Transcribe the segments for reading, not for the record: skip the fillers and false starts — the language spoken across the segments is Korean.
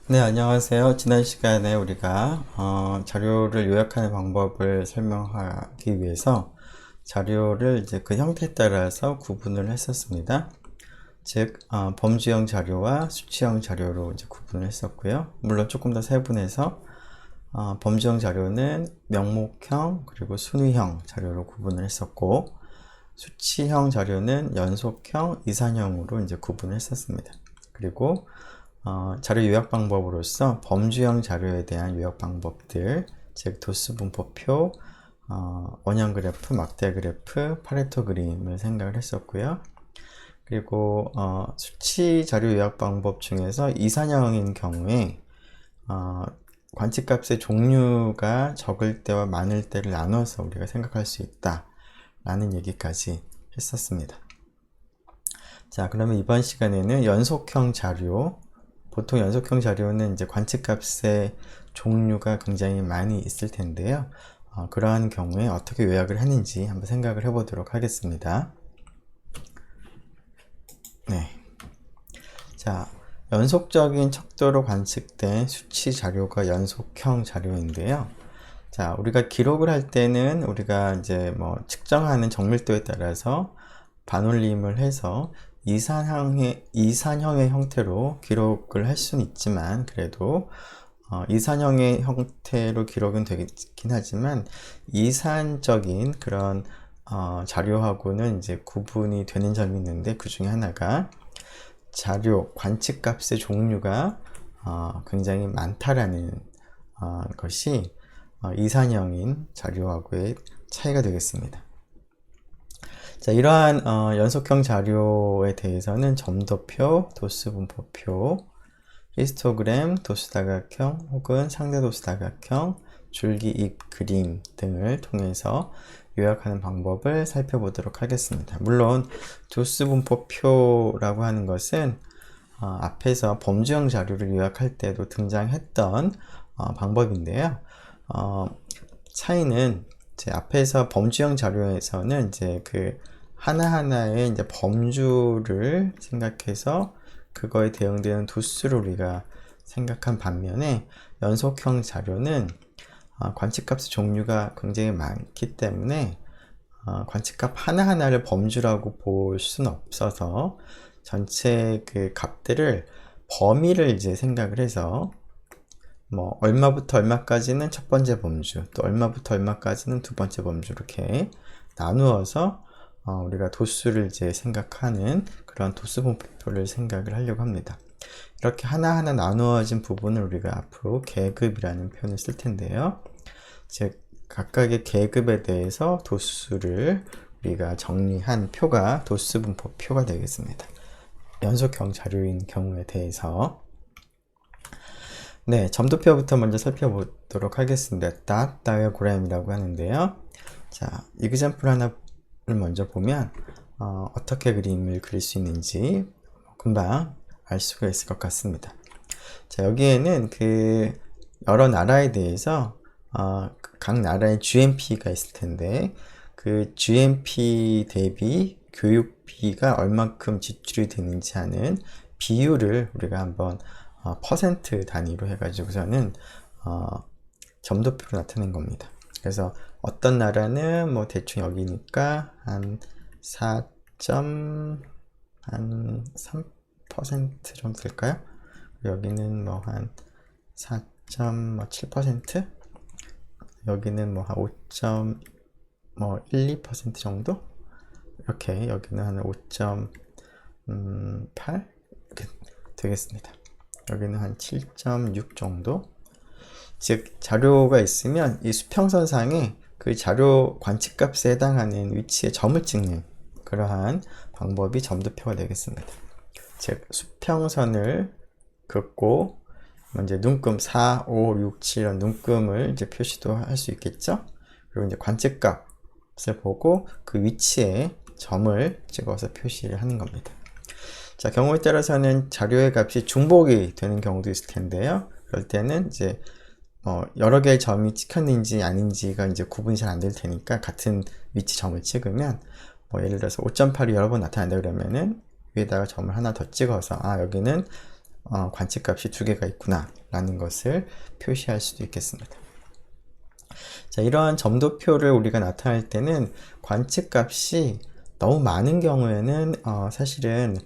네, 안녕하세요. 지난 시간에 우리가 자료를 요약하는 방법을 설명하기 위해서 자료를 이제 그 형태에 따라서 구분을 했었습니다. 즉, 범주형 자료와 수치형 자료로 이제 구분을 했었고요. 물론 조금 더 세분해서 범주형 자료는 명목형 그리고 순위형 자료로 구분을 했었고, 수치형 자료는 연속형, 이산형으로 이제 구분을 했었습니다. 그리고 자료 요약 방법으로서 범주형 자료에 대한 요약 방법들, 즉 도수 분포표, 원형 그래프, 막대 그래프, 파레토 그림을 생각을 했었고요. 그리고 수치 자료 요약 방법 중에서 이산형인 경우에 관측값의 종류가 적을 때와 많을 때를 나눠서 우리가 생각할 수 있다 라는 얘기까지 했었습니다. 자, 그러면 이번 시간에는 연속형 자료, 보통 연속형 자료는 이제 관측값의 종류가 굉장히 많이 있을 텐데요. 그러한 경우에 어떻게 요약을 하는지 한번 생각을 해보도록 하겠습니다. 네. 자, 연속적인 척도로 관측된 수치 자료가 연속형 자료인데요. 자, 우리가 기록을 할 때는 우리가 이제 뭐 측정하는 정밀도에 따라서 반올림을 해서 이산형의 형태로 기록을 할 수는 있지만, 그래도 이산형의 형태로 기록은 되긴 하지만 이산적인 그런 자료하고는 이제 구분이 되는 점이 있는데, 그 중에 하나가 자료 관측값의 종류가 굉장히 많다라는 것이 이산형인 자료하고의 차이가 되겠습니다. 자, 이러한 연속형 자료에 대해서는 점도표, 도수 분포표, 히스토그램, 도수 다각형 혹은 상대 도수 다각형, 줄기 잎 그림 등을 통해서 요약하는 방법을 살펴보도록 하겠습니다. 물론 도수 분포표라고 하는 것은 앞에서 범주형 자료를 요약할 때도 등장했던 방법인데요. 차이는 제 앞에서 범주형 자료에서는 이제 그 하나하나의 이제 범주를 생각해서 그거에 대응되는 도수를 우리가 생각한 반면에 연속형 자료는 관측값의 종류가 굉장히 많기 때문에 관측값 하나하나를 범주라고 볼 수는 없어서 전체 그 값들을 범위를 이제 생각을 해서 뭐 얼마부터 얼마까지는 첫 번째 범주, 또 얼마부터 얼마까지는 두 번째 범주, 이렇게 나누어서 우리가 도수를 이제 생각하는 그런 도수 분포표를 생각을 하려고 합니다. 이렇게 하나하나 나누어진 부분을 우리가 앞으로 계급이라는 표현을 쓸 텐데요. 즉 각각의 계급에 대해서 도수를 우리가 정리한 표가 도수 분포표가 되겠습니다. 연속형 자료인 경우에 대해서. 네, 점도표부터 먼저 살펴보도록 하겠습니다. 닷 다이어그램이라고 하는데요. 자, 이그젬플 하나를 먼저 보면 어떻게 그림을 그릴 수 있는지 금방 알 수가 있을 것 같습니다. 자, 여기에는 그 여러 나라에 대해서 각 나라의 GNP가 있을 텐데, 그 GNP 대비 교육비가 얼만큼 지출이 되는지 하는 비율을 우리가 한번 퍼센트 단위로 해가지고서는 점도표로 나타낸 겁니다. 그래서 어떤 나라는 뭐 대충 여기니까 한 4.3% 정도 될까요? 여기는 뭐 한 4.7%? 여기는 뭐 한 5.12% 정도? 이렇게 여기는 한 5.8 이렇게 되겠습니다. 여기는 한 7.6 정도. 즉 자료가 있으면 이 수평선상에 그 자료 관측값에 해당하는 위치에 점을 찍는 그러한 방법이 점도표가 되겠습니다. 즉 수평선을 긋고 이제 눈금 4, 5, 6, 7 이런 눈금을 이제 표시도 할 수 있겠죠. 그리고 이제 관측값을 보고 그 위치에 점을 찍어서 표시를 하는 겁니다. 자, 경우에 따라서는 자료의 값이 중복이 되는 경우도 있을 텐데요. 그럴 때는 이제 여러 개의 점이 찍혔는지 아닌지가 이제 구분이 잘 안 될 테니까 같은 위치 점을 찍으면 뭐 예를 들어서 5.8이 여러 번 나타난다 그러면은 위에다가 점을 하나 더 찍어서 여기는 관측값이 두 개가 있구나 라는 것을 표시할 수도 있겠습니다. 자, 이러한 점도표를 우리가 나타낼 때는 관측값이 너무 많은 경우에는 사실은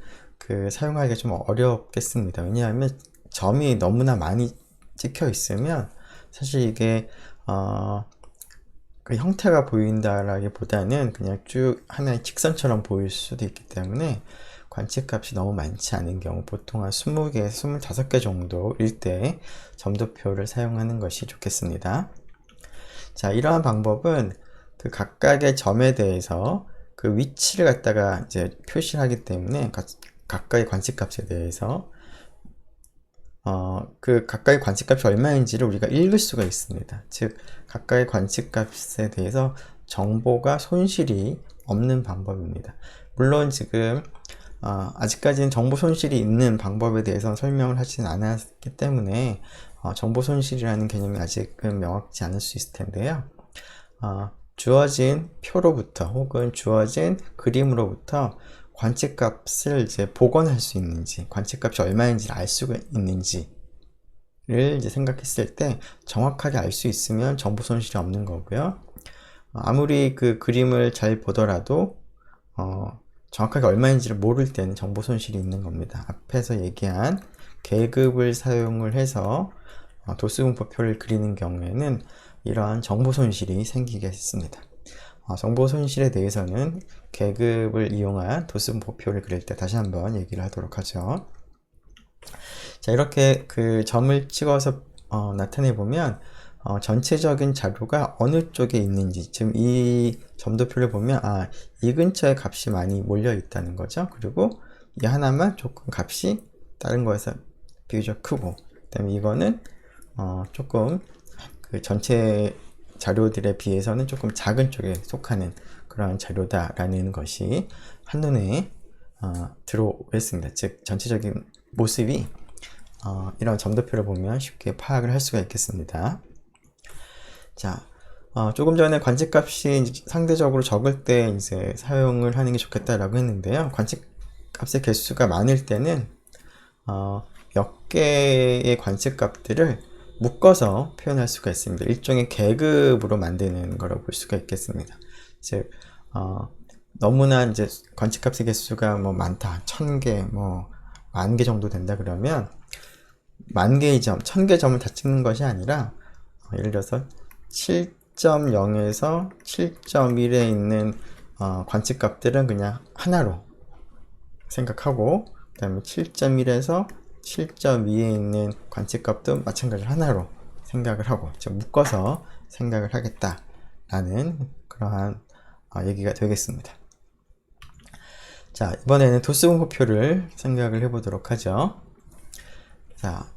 사용하기가 좀 어렵겠습니다. 왜냐하면 점이 너무나 많이 찍혀 있으면 사실 이게 그 형태가 보인다라기보다는 그냥 쭉 하나의 직선처럼 보일 수도 있기 때문에 관측값이 너무 많지 않은 경우, 보통 한 20개, 25개 정도일 때 점도표를 사용하는 것이 좋겠습니다. 자, 이러한 방법은 그 각각의 점에 대해서 그 위치를 갖다가 이제 표시를 하기 때문에 각각의 관측값에 대해서 그 각각의 관측값이 얼마인지를 우리가 읽을 수가 있습니다. 즉, 각각의 관측값에 대해서 정보가 손실이 없는 방법입니다. 물론 지금 아직까지는 정보 손실이 있는 방법에 대해서 설명을 하진 않았기 때문에 정보 손실이라는 개념이 아직은 명확치 않을 수 있을 텐데요. 주어진 표로부터 혹은 주어진 그림으로부터 관측값을 이제 복원할 수 있는지, 관측값이 얼마인지 알 수가 있는지를 이제 생각했을 때 정확하게 알 수 있으면 정보 손실이 없는 거고요. 아무리 그 그림을 잘 보더라도 정확하게 얼마인지를 모를 때는 정보 손실이 있는 겁니다. 앞에서 얘기한 계급을 사용을 해서 도수분포표를 그리는 경우에는 이러한 정보 손실이 생기겠습니다. 정보 손실에 대해서는 계급을 이용한 도수분포표를 그릴 때 다시 한번 얘기를 하도록 하죠. 자, 이렇게 그 점을 찍어서 나타내 보면 전체적인 자료가 어느 쪽에 있는지, 지금 이 점도표를 보면 이 근처에 값이 많이 몰려 있다는 거죠. 그리고 이 하나만 조금 값이 다른 거에서 비교적 크고, 그다음에 이거는 조금 그 전체 자료들에 비해서는 조금 작은 쪽에 속하는 그러한 자료다라는 것이 한눈에 들어오겠습니다. 즉, 전체적인 모습이 이런 점도표를 보면 쉽게 파악을 할 수가 있겠습니다. 자, 조금 전에 관측값이 상대적으로 적을 때 이제 사용을 하는 게 좋겠다라고 했는데요. 관측값의 개수가 많을 때는 몇 개의 관측값들을 묶어서 표현할 수가 있습니다. 일종의 계급으로 만드는 거라고 볼 수가 있겠습니다. 즉, 너무나 이제 관측값의 개수가 뭐 많다, 1000개, 뭐 10,000개 정도 된다 그러면 10,000개의 점, 1000개 점을 다 찍는 것이 아니라 예를 들어서 7.0에서 7.1에 있는 관측값들은 그냥 하나로 생각하고, 그 다음에 7.1에서 7.2에 있는 관측값도 마찬가지로 하나로 생각을 하고, 즉 묶어서 생각을 하겠다라는 그러한 얘기가 되겠습니다. 자, 이번에는 도수분포표를 생각을 해보도록 하죠. 자,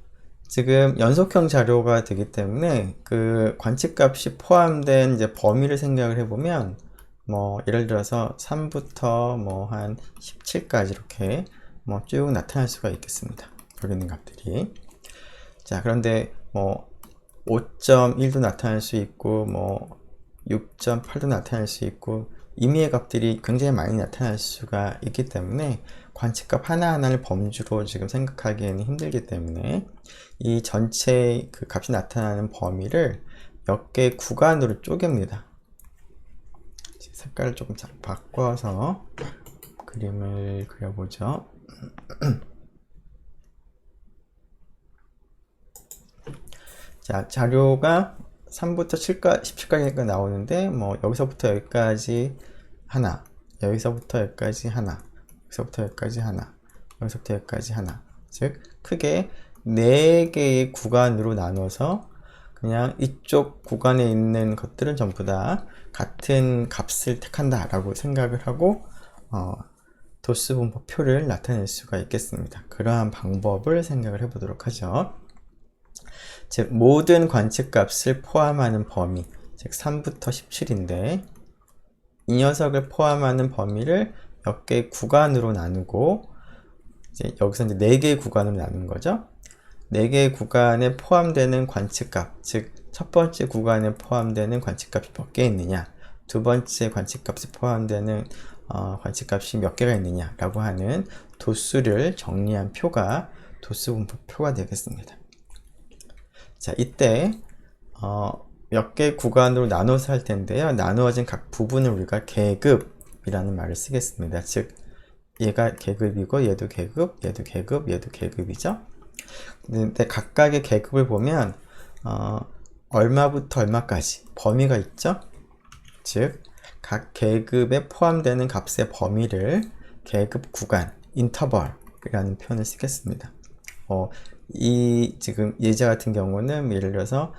지금 연속형 자료가 되기 때문에 그 관측값이 포함된 이제 범위를 생각을 해보면, 뭐 예를 들어서 3부터 뭐 한 17까지 이렇게 뭐 쭉 나타날 수가 있겠습니다. 여기 있는 값들이. 자, 그런데 뭐 5.1도 나타날 수 있고 뭐 6.8도 나타날 수 있고 임의의 값들이 굉장히 많이 나타날 수가 있기 때문에 관측값 하나하나를 범주로 지금 생각하기에는 힘들기 때문에 이 전체 그 값이 나타나는 범위를 몇 개의 구간으로 쪼갭니다. 색깔을 조금 바꿔서 그림을 그려보죠. 자, 자료가 3부터 17까지 나오는데, 뭐 여기서부터 여기까지 하나, 여기서부터 여기까지 하나, 여기서부터 여기까지 하나, 여기서부터 여기까지 하나. 즉, 크게 4개의 구간으로 나눠서 그냥 이쪽 구간에 있는 것들은 전부 다 같은 값을 택한다 라고 생각을 하고 도수분포표를 나타낼 수가 있겠습니다. 그러한 방법을 생각을 해보도록 하죠. 즉, 모든 관측값을 포함하는 범위, 즉 3부터 17인데 이 녀석을 포함하는 범위를 몇 개의 구간으로 나누고, 이제 여기서 이제 4개의 구간으로 나눈 거죠. 4개의 구간에 포함되는 관측값, 즉 첫 번째 구간에 포함되는 관측값이 몇 개 있느냐, 두 번째 관측값에 포함되는 관측값이 몇 개가 있느냐 라고 하는 도수를 정리한 표가 도수 분포표가 되겠습니다. 자, 이때 몇 개 구간으로 나눠서 할 텐데요. 나누어진 각 부분을 우리가 계급이라는 말을 쓰겠습니다. 즉 얘가 계급이고 얘도 계급, 얘도 계급, 얘도 계급이죠. 근데 각각의 계급을 보면 얼마부터 얼마까지 범위가 있죠. 즉 각 계급에 포함되는 값의 범위를 계급 구간, 인터벌이라는 표현을 쓰겠습니다. 이 지금 예제 같은 경우는 예를 들어서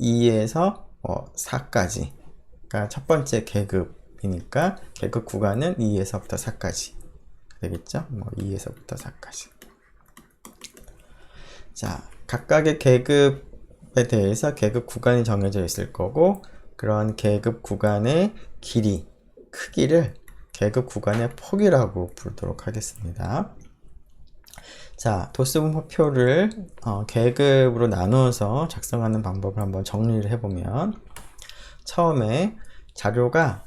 2에서 4까지, 그러니까 첫 번째 계급이니까 계급 구간은 2에서부터 4까지 되겠죠. 2에서부터 4까지. 자, 각각의 계급에 대해서 계급 구간이 정해져 있을 거고, 그런 계급 구간의 길이, 크기를 계급 구간의 폭이라고 부르도록 하겠습니다. 자, 도수 분포표를 계급으로 나누어서 작성하는 방법을 한번 정리를 해보면, 처음에 자료가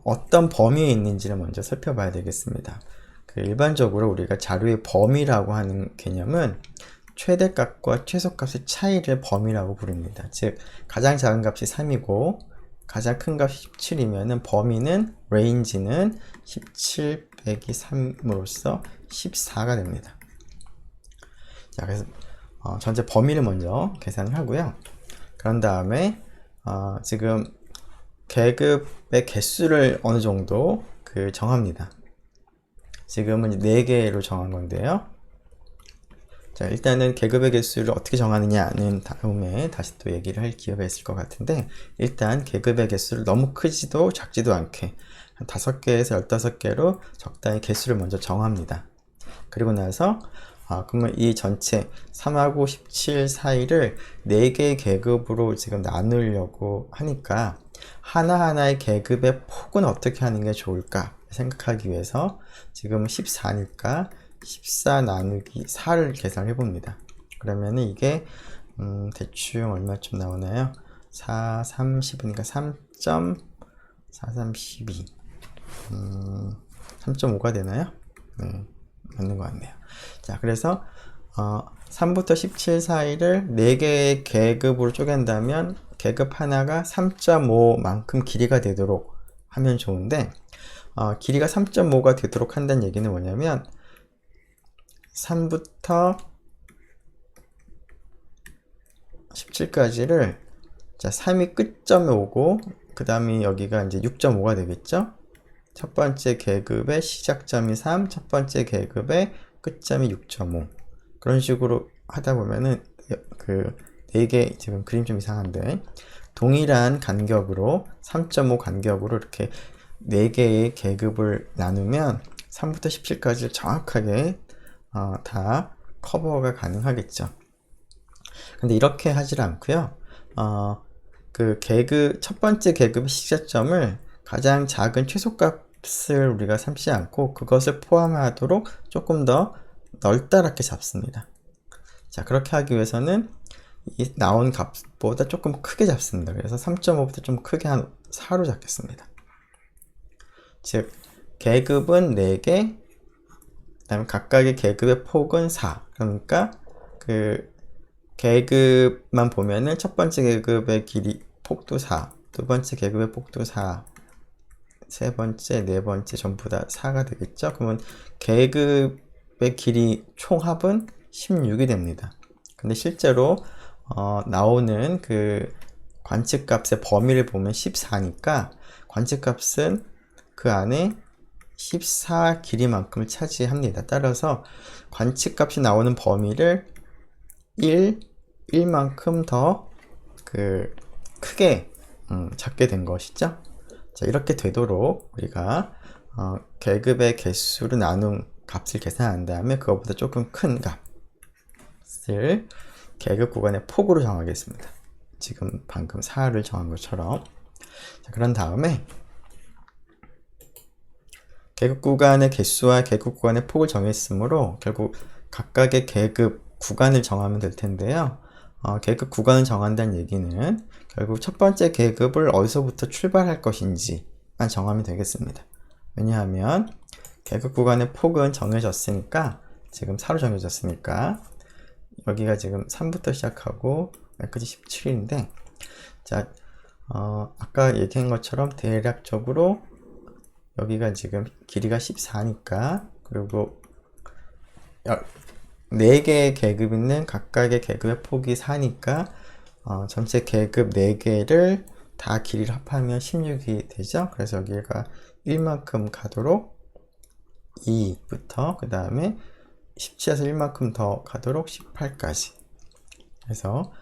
어떤 범위에 있는지를 먼저 살펴봐야 되겠습니다. 일반적으로 우리가 자료의 범위라고 하는 개념은 최대값과 최소값의 차이를 범위라고 부릅니다. 즉 가장 작은 값이 3이고 가장 큰 값이 17이면 범위는 range는 17 빼기 3으로써 14가 됩니다. 자, 그래서 전체 범위를 먼저 계산을 하고요. 그런 다음에 지금 계급의 개수를 어느 정도 정합니다. 지금은 4개로 정한 건데요. 자, 일단은 계급의 개수를 어떻게 정하느냐는 다음에 다시 또 얘기를 할 기회가 있을 것 같은데, 일단 계급의 개수를 너무 크지도 작지도 않게 한 5개에서 15개로 적당히 개수를 먼저 정합니다. 그리고 나서 그러면 이 전체 3하고 17 사이를 4개의 계급으로 지금 나누려고 하니까 하나하나의 계급의 폭은 어떻게 하는 게 좋을까 생각하기 위해서 지금 14니까 14 나누기 4를 계산해 봅니다. 그러면 이게 대충 얼마쯤 나오나요? 4, 3, 10이니까 3.4, 3, 12 3.5가 되나요? 네, 맞는 것 같네요. 자, 그래서 3부터 17 사이를 4개의 계급으로 쪼갠다면 계급 하나가 3.5만큼 길이가 되도록 하면 좋은데, 길이가 3.5가 되도록 한다는 얘기는 뭐냐면 3부터 17까지를, 자, 3이 끝점에 오고 그 다음에 여기가 이제 6.5가 되겠죠. 첫 번째 계급의 시작점이 3, 첫 번째 계급의 끝점이 6.5. 그런 식으로 하다 보면은 4개, 지금 그림 좀 이상한데, 동일한 간격으로 3.5 간격으로 이렇게 4개의 계급을 나누면 3부터 17까지 정확하게 다 커버가 가능하겠죠. 근데 이렇게 하질 않고요. 첫 번째 계급의 시작점을 가장 작은 최소값을 우리가 삼지 않고 그것을 포함하도록 조금 더 넓다랗게 잡습니다. 자, 그렇게 하기 위해서는 이 나온 값보다 조금 크게 잡습니다. 그래서 3.5보다 좀 크게 한 4로 잡겠습니다. 즉 계급은 4개, 그 다음에 각각의 계급의 폭은 4. 그러니까 계급만 보면은 첫 번째 계급의 길이 폭도 4, 두 번째 계급의 폭도 4, 세 번째, 네 번째 전부 다 4가 되겠죠. 그러면 계급의 길이 총합은 16이 됩니다. 근데 실제로 나오는 관측값의 범위를 보면 14니까 관측값은 그 안에 14 길이만큼을 차지합니다. 따라서 관측값이 나오는 범위를 1만큼 더 크게 잡게 된 것이죠. 자, 이렇게 되도록 우리가 계급의 개수를 나눈 값을 계산한 다음에 그것보다 조금 큰 값을 계급 구간의 폭으로 정하겠습니다. 지금 방금 4를 정한 것처럼. 자, 그런 다음에 계급 구간의 개수와 계급 구간의 폭을 정했으므로 결국 각각의 계급 구간을 정하면 될 텐데요. 계급 구간을 정한다는 얘기는 결국 첫 번째 계급을 어디서부터 출발할 것인지만 정하면 되겠습니다. 왜냐하면 계급 구간의 폭은 정해졌으니까 지금 4로 정해졌으니까 여기가 지금 3부터 시작하고 여기까지 17인데 자, 아까 얘기한 것처럼 대략적으로 여기가 지금 길이가 14니까 그리고 4개의 계급 있는 각각의 계급의 폭이 4니까 전체 계급 4개를 다 길이를 합하면 16이 되죠. 그래서 여기가 1만큼 가도록 2부터 그 다음에 17에서 1만큼 더 가도록 18까지. 그래서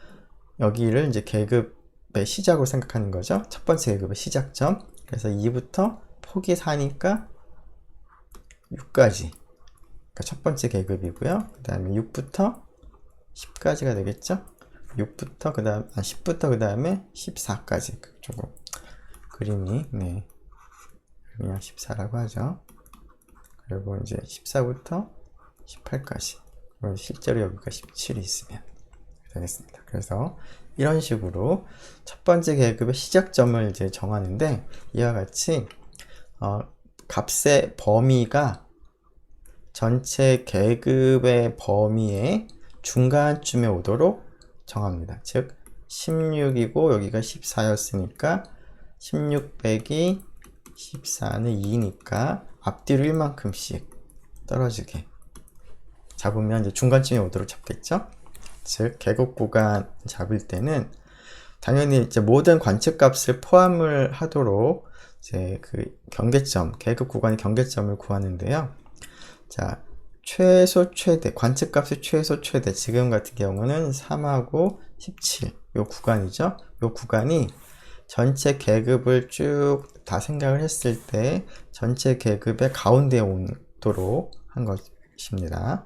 여기를 이제 계급의 시작으로 생각하는 거죠. 첫 번째 계급의 시작점. 그래서 2부터 폭이 4니까 6까지. 그러니까 첫 번째 계급이고요. 그 다음에 6부터 10까지가 되겠죠. 6부터 그 다음 10부터 그 다음에 14까지. 조금 그림이 네 그냥 14라고 하죠. 그리고 이제 14부터 18까지. 실제로 여기가 17이 있으면 되겠습니다. 그래서 이런 식으로 첫 번째 계급의 시작점을 이제 정하는데 이와 같이 값의 범위가 전체 계급의 범위의 중간쯤에 오도록 정합니다. 즉 16이고 여기가 14였으니까 16 빼기 14는 2니까 앞뒤로 1만큼씩 떨어지게 잡으면 이제 중간쯤에 오도록 잡겠죠. 즉 계급 구간 잡을 때는 당연히 이제 모든 관측값을 포함을 하도록 이제 그 경계점, 계급 구간의 경계점을 구하는데요. 자, 최소 최대, 관측값의 최소 최대, 지금 같은 경우는 3하고 17, 요 구간이죠. 요 구간이 전체 계급을 쭉 다 생각을 했을 때 전체 계급의 가운데에 오도록 한 것입니다.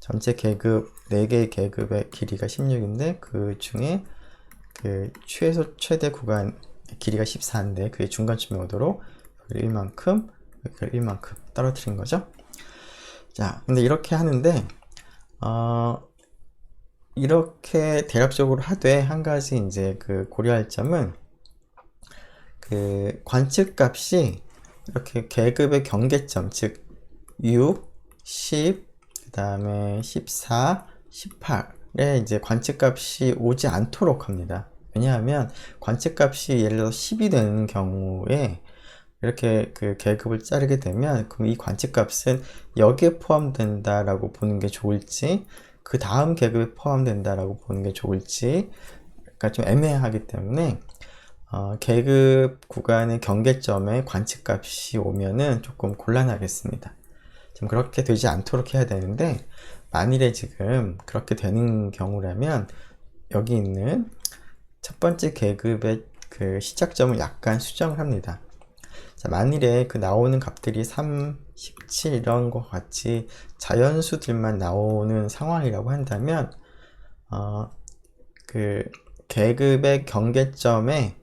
전체 계급, 4개의 계급의 길이가 16인데 그 중에 그 최소 최대 구간 길이가 14인데 그게 중간쯤에 오도록 1만큼, 1만큼 떨어뜨린 거죠. 자, 근데 이렇게 하는데 이렇게 대략적으로 하되 한 가지 이제 그 고려할 점은 그 관측값이 이렇게 계급의 경계점, 즉 6, 10, 그 다음에 14, 18에 이제 관측값이 오지 않도록 합니다. 왜냐하면 관측값이 예를 들어 10이 되는 경우에 이렇게 그 계급을 자르게 되면 그럼 이 관측값은 여기에 포함된다라고 보는 게 좋을지 그 다음 계급에 포함된다라고 보는 게 좋을지 그러니까 좀 애매하기 때문에 계급 구간의 경계점에 관측값이 오면은 조금 곤란하겠습니다. 좀 그렇게 되지 않도록 해야 되는데 만일에 지금 그렇게 되는 경우라면 여기 있는 첫 번째 계급의 그 시작점을 약간 수정을 합니다. 자, 만일에 그 나오는 값들이 3, 17 이런 것 같이 자연수들만 나오는 상황이라고 한다면 그 계급의 경계점에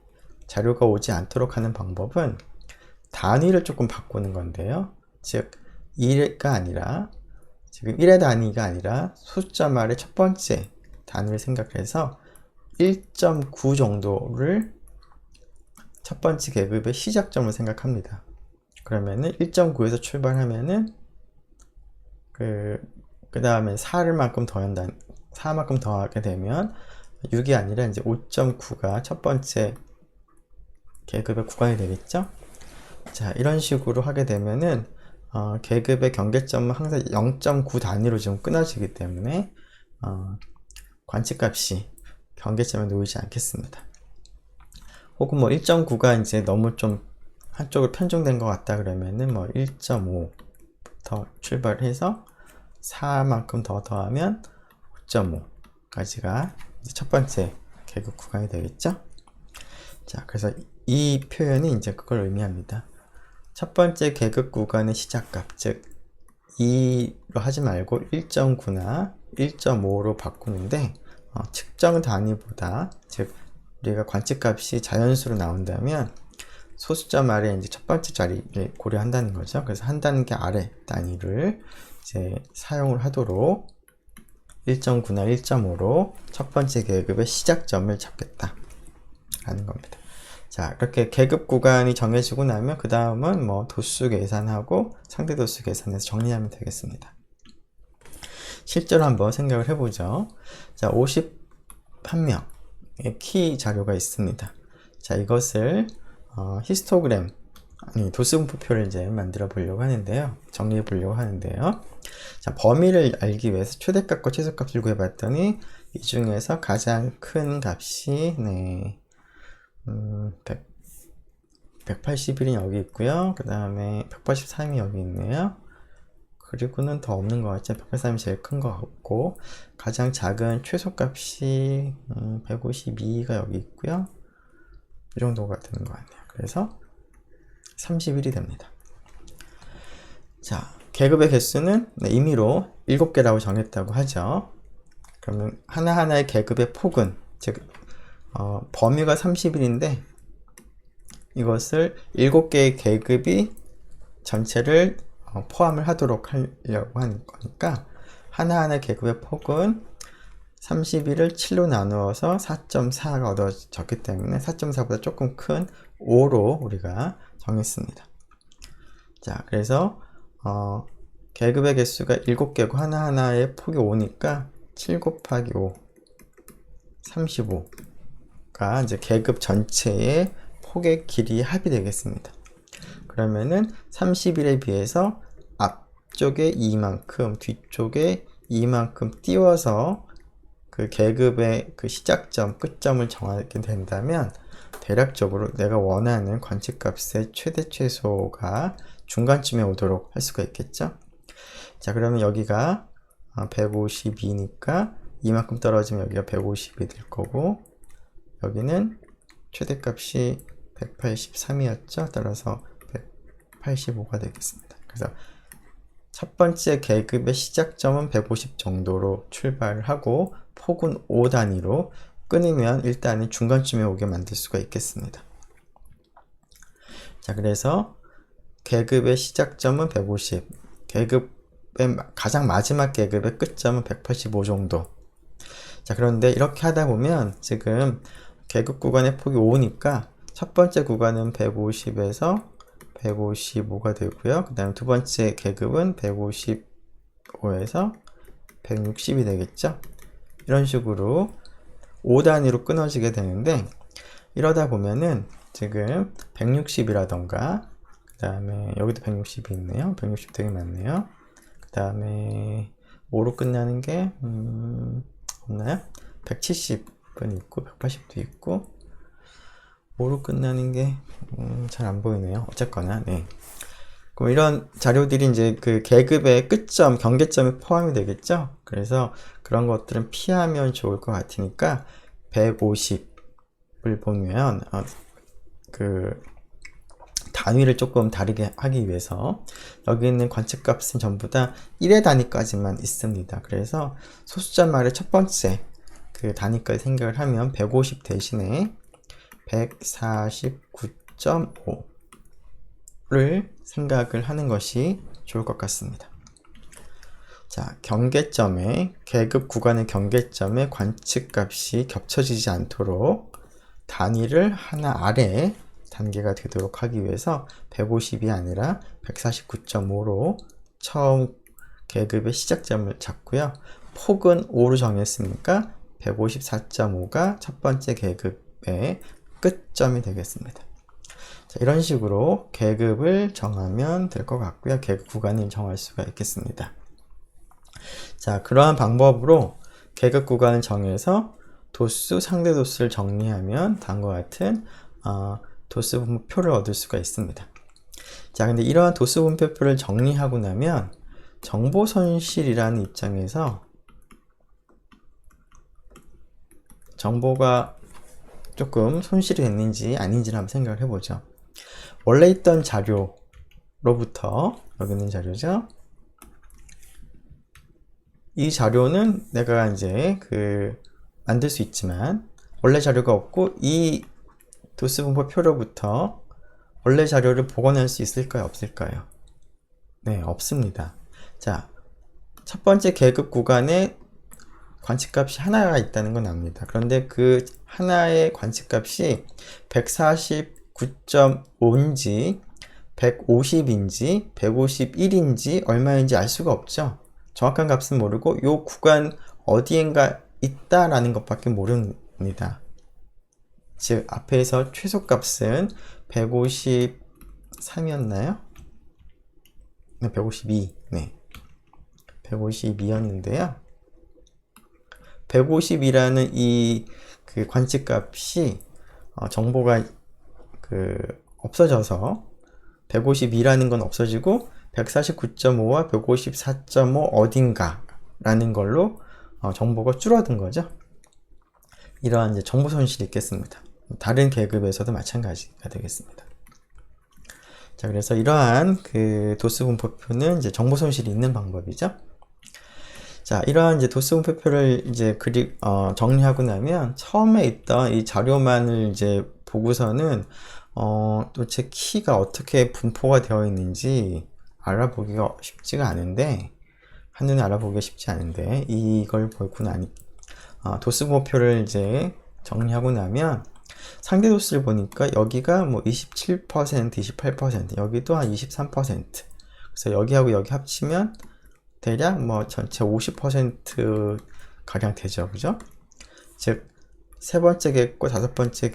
자료가 오지 않도록 하는 방법은 단위를 조금 바꾸는 건데요. 즉 1가 아니라 지금 1의 단위가 아니라 숫자 말의 첫 번째 단위를 생각해서 1.9 정도를 첫 번째 계급의 시작점을 생각합니다. 그러면은 1.9에서 출발하면은 그 다음에 4만큼 더하게 되면 6이 아니라 이제 5.9가 첫 번째 계급의 구간이 되겠죠. 자, 이런 식으로 하게 되면은 계급의 경계점은 항상 0.9 단위로 좀 끊어지기 때문에 관측값이 경계점에 놓이지 않겠습니다. 혹은 뭐 1.9가 이제 너무 좀 한쪽으로 편중된 것 같다 그러면은 뭐 1.5부터 출발해서 4만큼 더 더하면 5.5까지가 첫 번째 계급 구간이 되겠죠. 자, 그래서 이 표현이 이제 그걸 의미합니다. 첫 번째 계급 구간의 시작값, 즉 2로 하지 말고 1.9나 1.5로 바꾸는데 측정 단위보다, 즉 우리가 관측값이 자연수로 나온다면 소수점 아래 이제 첫 번째 자리를 고려한다는 거죠. 그래서 한 단계 아래 단위를 이제 사용을 하도록 1.9나 1.5로 첫 번째 계급의 시작점을 잡겠다 라는 겁니다. 자, 이렇게 계급 구간이 정해지고 나면 그 다음은 뭐 도수 계산하고 상대 도수 계산해서 정리하면 되겠습니다. 실제로 한번 생각을 해보죠. 자, 51명의 키 자료가 있습니다. 자, 이것을 히스토그램, 아니 도수분포표를 이제 만들어 보려고 하는데요. 정리해 보려고 하는데요. 자, 범위를 알기 위해서 최대값과 최소값을 구해봤더니 이 중에서 가장 큰 값이 181이 여기 있고요. 그 다음에 183이 여기 있네요. 그리고는 더 없는 것 같죠. 183이 제일 큰 것 같고, 가장 작은 최소값이 152가 여기 있고요. 이 정도가 되는 것 같네요. 그래서 31이 됩니다. 자, 계급의 개수는 임의로 7개라고 정했다고 하죠. 그러면 하나하나의 계급의 폭은, 즉 범위가 30일인데 이것을 7개의 계급이 전체를 포함을 하도록 하려고 하는 거니까 하나하나 계급의 폭은 31을 7로 나누어서 4.4가 얻어졌기 때문에 4.4보다 조금 큰 5로 우리가 정했습니다. 자, 그래서 계급의 개수가 7개고 하나하나의 폭이 5니까 7 곱하기 5, 35가 이제 계급 전체의 폭의 길이의 합이 되겠습니다. 그러면은 31에 비해서 앞쪽에 2만큼, 뒤쪽에 2만큼 띄워서 그 계급의 그 시작점, 끝점을 정하게 된다면 대략적으로 내가 원하는 관측값의 최대 최소가 중간쯤에 오도록 할 수가 있겠죠. 자, 그러면 여기가 152니까 이만큼 떨어지면 여기가 150이 될 거고, 여기는 최대값이 183이었죠. 따라서 185가 되겠습니다. 그래서 첫 번째 계급의 시작점은 150 정도로 출발을 하고 폭은 5 단위로 끊으면 일단은 중간쯤에 오게 만들 수가 있겠습니다. 자, 그래서 계급의 시작점은 150, 계급의 가장 마지막 계급의 끝점은 185 정도. 자, 그런데 이렇게 하다 보면 지금 계급 구간의 폭이 5니까 첫 번째 구간은 150에서 155가 되고요. 그 다음에 두 번째 계급은 155에서 160이 되겠죠. 이런 식으로 5단위로 끊어지게 되는데, 이러다 보면은 지금 160이라던가, 그 다음에 여기도 160이 있네요. 160 되게 많네요. 그 다음에 5로 끝나는 게 없나요? 170은 있고 180도 있고 5로 끝나는 게 잘 안 보이네요. 어쨌거나 네. 그럼 이런 자료들이 이제 그 계급의 끝점, 경계점에 포함이 되겠죠. 그래서 그런 것들은 피하면 좋을 것 같으니까 150을 보면 그 단위를 조금 다르게 하기 위해서 여기 있는 관측값은 전부 다 1의 단위까지만 있습니다. 그래서 소수점말의 첫 번째 그 단위까지 생각을 하면 150 대신에 149.5를 생각을 하는 것이 좋을 것 같습니다. 자, 경계점에, 계급 구간의 경계점에 관측값이 겹쳐지지 않도록 단위를 하나 아래 단계가 되도록 하기 위해서 150이 아니라 149.5로 처음 계급의 시작점을 잡고요. 폭은 5로 정했으니까 154.5가 첫 번째 계급의 끝점이 되겠습니다. 자, 이런 식으로 계급을 정하면 될 것 같고요. 계급 구간을 정할 수가 있겠습니다. 자, 그러한 방법으로 계급 구간을 정해서 도수, 상대 도수를 정리하면 다음과 같은 도수 분포표를 얻을 수가 있습니다. 자, 근데 이러한 도수 분포표를 정리하고 나면 정보 손실이라는 입장에서 정보가 조금 손실이 됐는지 아닌지를 한번 생각을 해보죠. 원래 있던 자료로부터, 여기 있는 자료죠. 이 자료는 내가 이제 만들 수 있지만 원래 자료가 없고 이 도수 분포표로부터 원래 자료를 복원할 수 있을까요? 없을까요? 네, 없습니다. 자, 첫 번째 계급 구간에 관측값이 하나가 있다는 건 압니다. 그런데 그 하나의 관측값이 149.5인지 150인지 151인지 얼마인지 알 수가 없죠. 정확한 값은 모르고 요 구간 어디엔가 있다라는 것밖에 모릅니다. 즉 앞에서 최소값은 153이었나요? 네, 152. 네. 152였는데요. 152라는 이 그 관측값이 정보가 없어져서 152라는 건 없어지고 149.5와 154.5 어딘가 라는 걸로 정보가 줄어든 거죠. 이러한 이제 정보 손실이 있겠습니다. 다른 계급에서도 마찬가지가 되겠습니다. 자, 그래서 이러한 그 도수 분포표는 이제 정보 손실이 있는 방법이죠. 자, 이러한 이제 도수 분포표를 이제 정리하고 나면 처음에 있던 이 자료만을 이제 보고서는 도대체 키가 어떻게 분포가 되어 있는지 알아보기가 쉽지가 않은데, 한눈에 알아보기가 쉽지 않은데, 이걸 보고 나니 도수 분포표를 이제 정리하고 나면 상대 도수를 보니까 여기가 뭐 27%, 28%, 여기도 한 23%. 그래서 여기하고 여기 합치면 대략 뭐 전체 50% 가량 되죠, 그죠? 즉, 세 번째 계급과 다섯 번째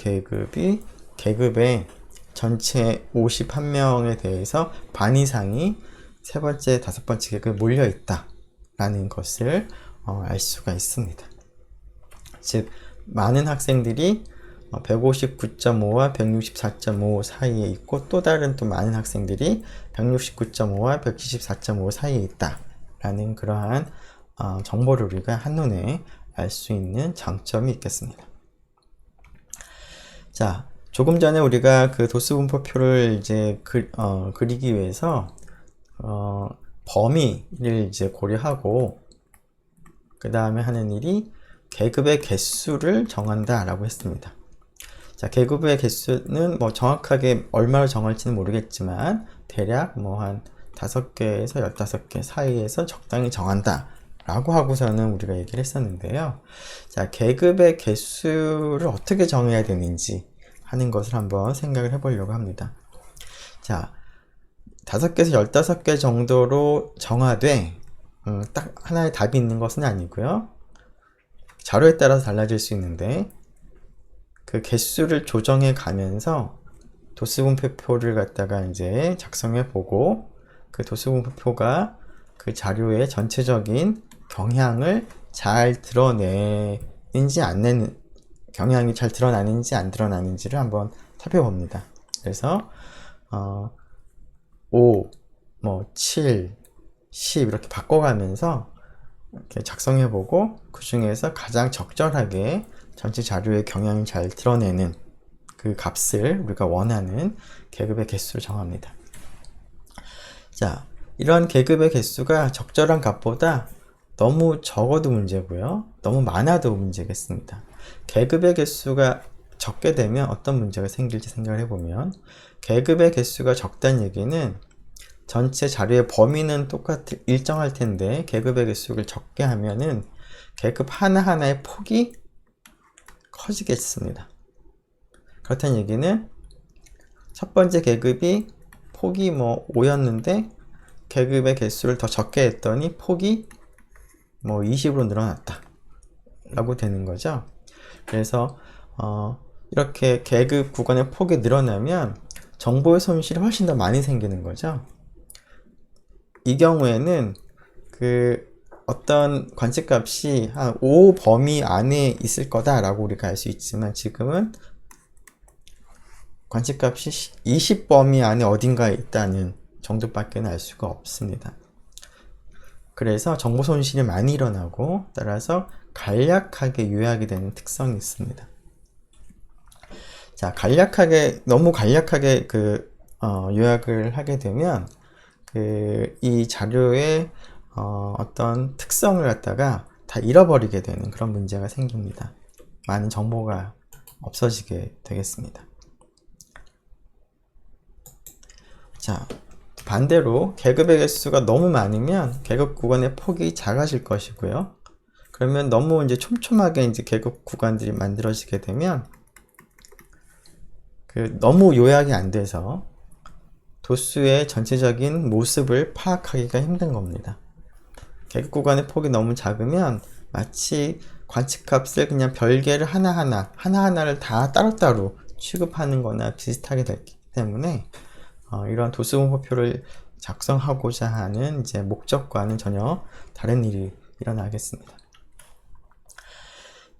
계급의 전체 51명에 대해서 반 이상이 세 번째, 다섯 번째 계급에 몰려 있다라는 것을 알 수가 있습니다. 즉, 많은 학생들이 159.5와 164.5 사이에 있고 또 다른 또 많은 학생들이 169.5와 174.5 사이에 있다라는 그러한 정보를 우리가 한눈에 알 수 있는 장점이 있겠습니다. 자, 조금 전에 우리가 그 도수 분포표를 이제 그리기 위해서 범위를 이제 고려하고 그 다음에 하는 일이 계급의 개수를 정한다 라고 했습니다. 자, 계급의 개수는 뭐 정확하게 얼마로 정할지는 모르겠지만 대략 뭐 한 5개에서 15개 사이에서 적당히 정한다 라고 하고서는 우리가 얘기를 했었는데요. 자, 계급의 개수를 어떻게 정해야 되는지 하는 것을 한번 생각을 해보려고 합니다. 자, 5개에서 15개 정도로 정하되 딱 하나의 답이 있는 것은 아니고요. 자료에 따라서 달라질 수 있는데 그 개수를 조정해 가면서 도수분포표를 갖다가 이제 작성해 보고 그 도수분포표가 그 자료의 전체적인 경향을 잘 드러내는지 경향이 잘 드러나는지 안 드러나는지를 한번 살펴봅니다. 그래서 5, 7, 10 이렇게 바꿔가면서 이렇게 작성해보고 그 중에서 가장 적절하게 전체 자료의 경향이 잘 드러내는 그 값을 우리가 원하는 계급의 개수를 정합니다. 자, 이런 계급의 개수가 적절한 값보다 너무 적어도 문제고요. 너무 많아도 문제겠습니다. 계급의 개수가 적게 되면 어떤 문제가 생길지 생각을 해보면 계급의 개수가 적다는 얘기는 전체 자료의 범위는 일정할 텐데 계급의 개수를 적게 하면은 계급 하나하나의 폭이 커지겠습니다. 그렇다는 얘기는 첫 번째 계급이 폭이 5였는데 계급의 개수를 더 적게 했더니 폭이 20으로 늘어났다 라고 되는 거죠. 그래서 이렇게 계급 구간의 폭이 늘어나면 정보의 손실이 훨씬 더 많이 생기는 거죠. 이 경우에는 어떤 관측값이 한 5 범위 안에 있을 거다라고 우리가 알 수 있지만 지금은 관측값이 20 범위 안에 어딘가에 있다는 정도밖에 알 수가 없습니다. 그래서 정보 손실이 많이 일어나고 따라서 간략하게 요약이 되는 특성이 있습니다. 자, 너무 간략하게 요약을 하게 되면 이 자료의 어떤 특성을 갖다가 다 잃어버리게 되는 그런 문제가 생깁니다. 많은 정보가 없어지게 되겠습니다. 자, 반대로 계급의 개수가 너무 많으면 계급 구간의 폭이 작아질 것이고요. 그러면 너무 이제 촘촘하게 이제 계급 구간들이 만들어지게 되면 너무 요약이 안 돼서 도수의 전체적인 모습을 파악하기가 힘든 겁니다. 계급 구간의 폭이 너무 작으면 마치 관측값을 그냥 별개를 하나하나를 다 따로따로 취급하는 거나 비슷하게 되기 때문에 이러한 도수분포표를 작성하고자 하는 이제 목적과는 전혀 다른 일이 일어나겠습니다.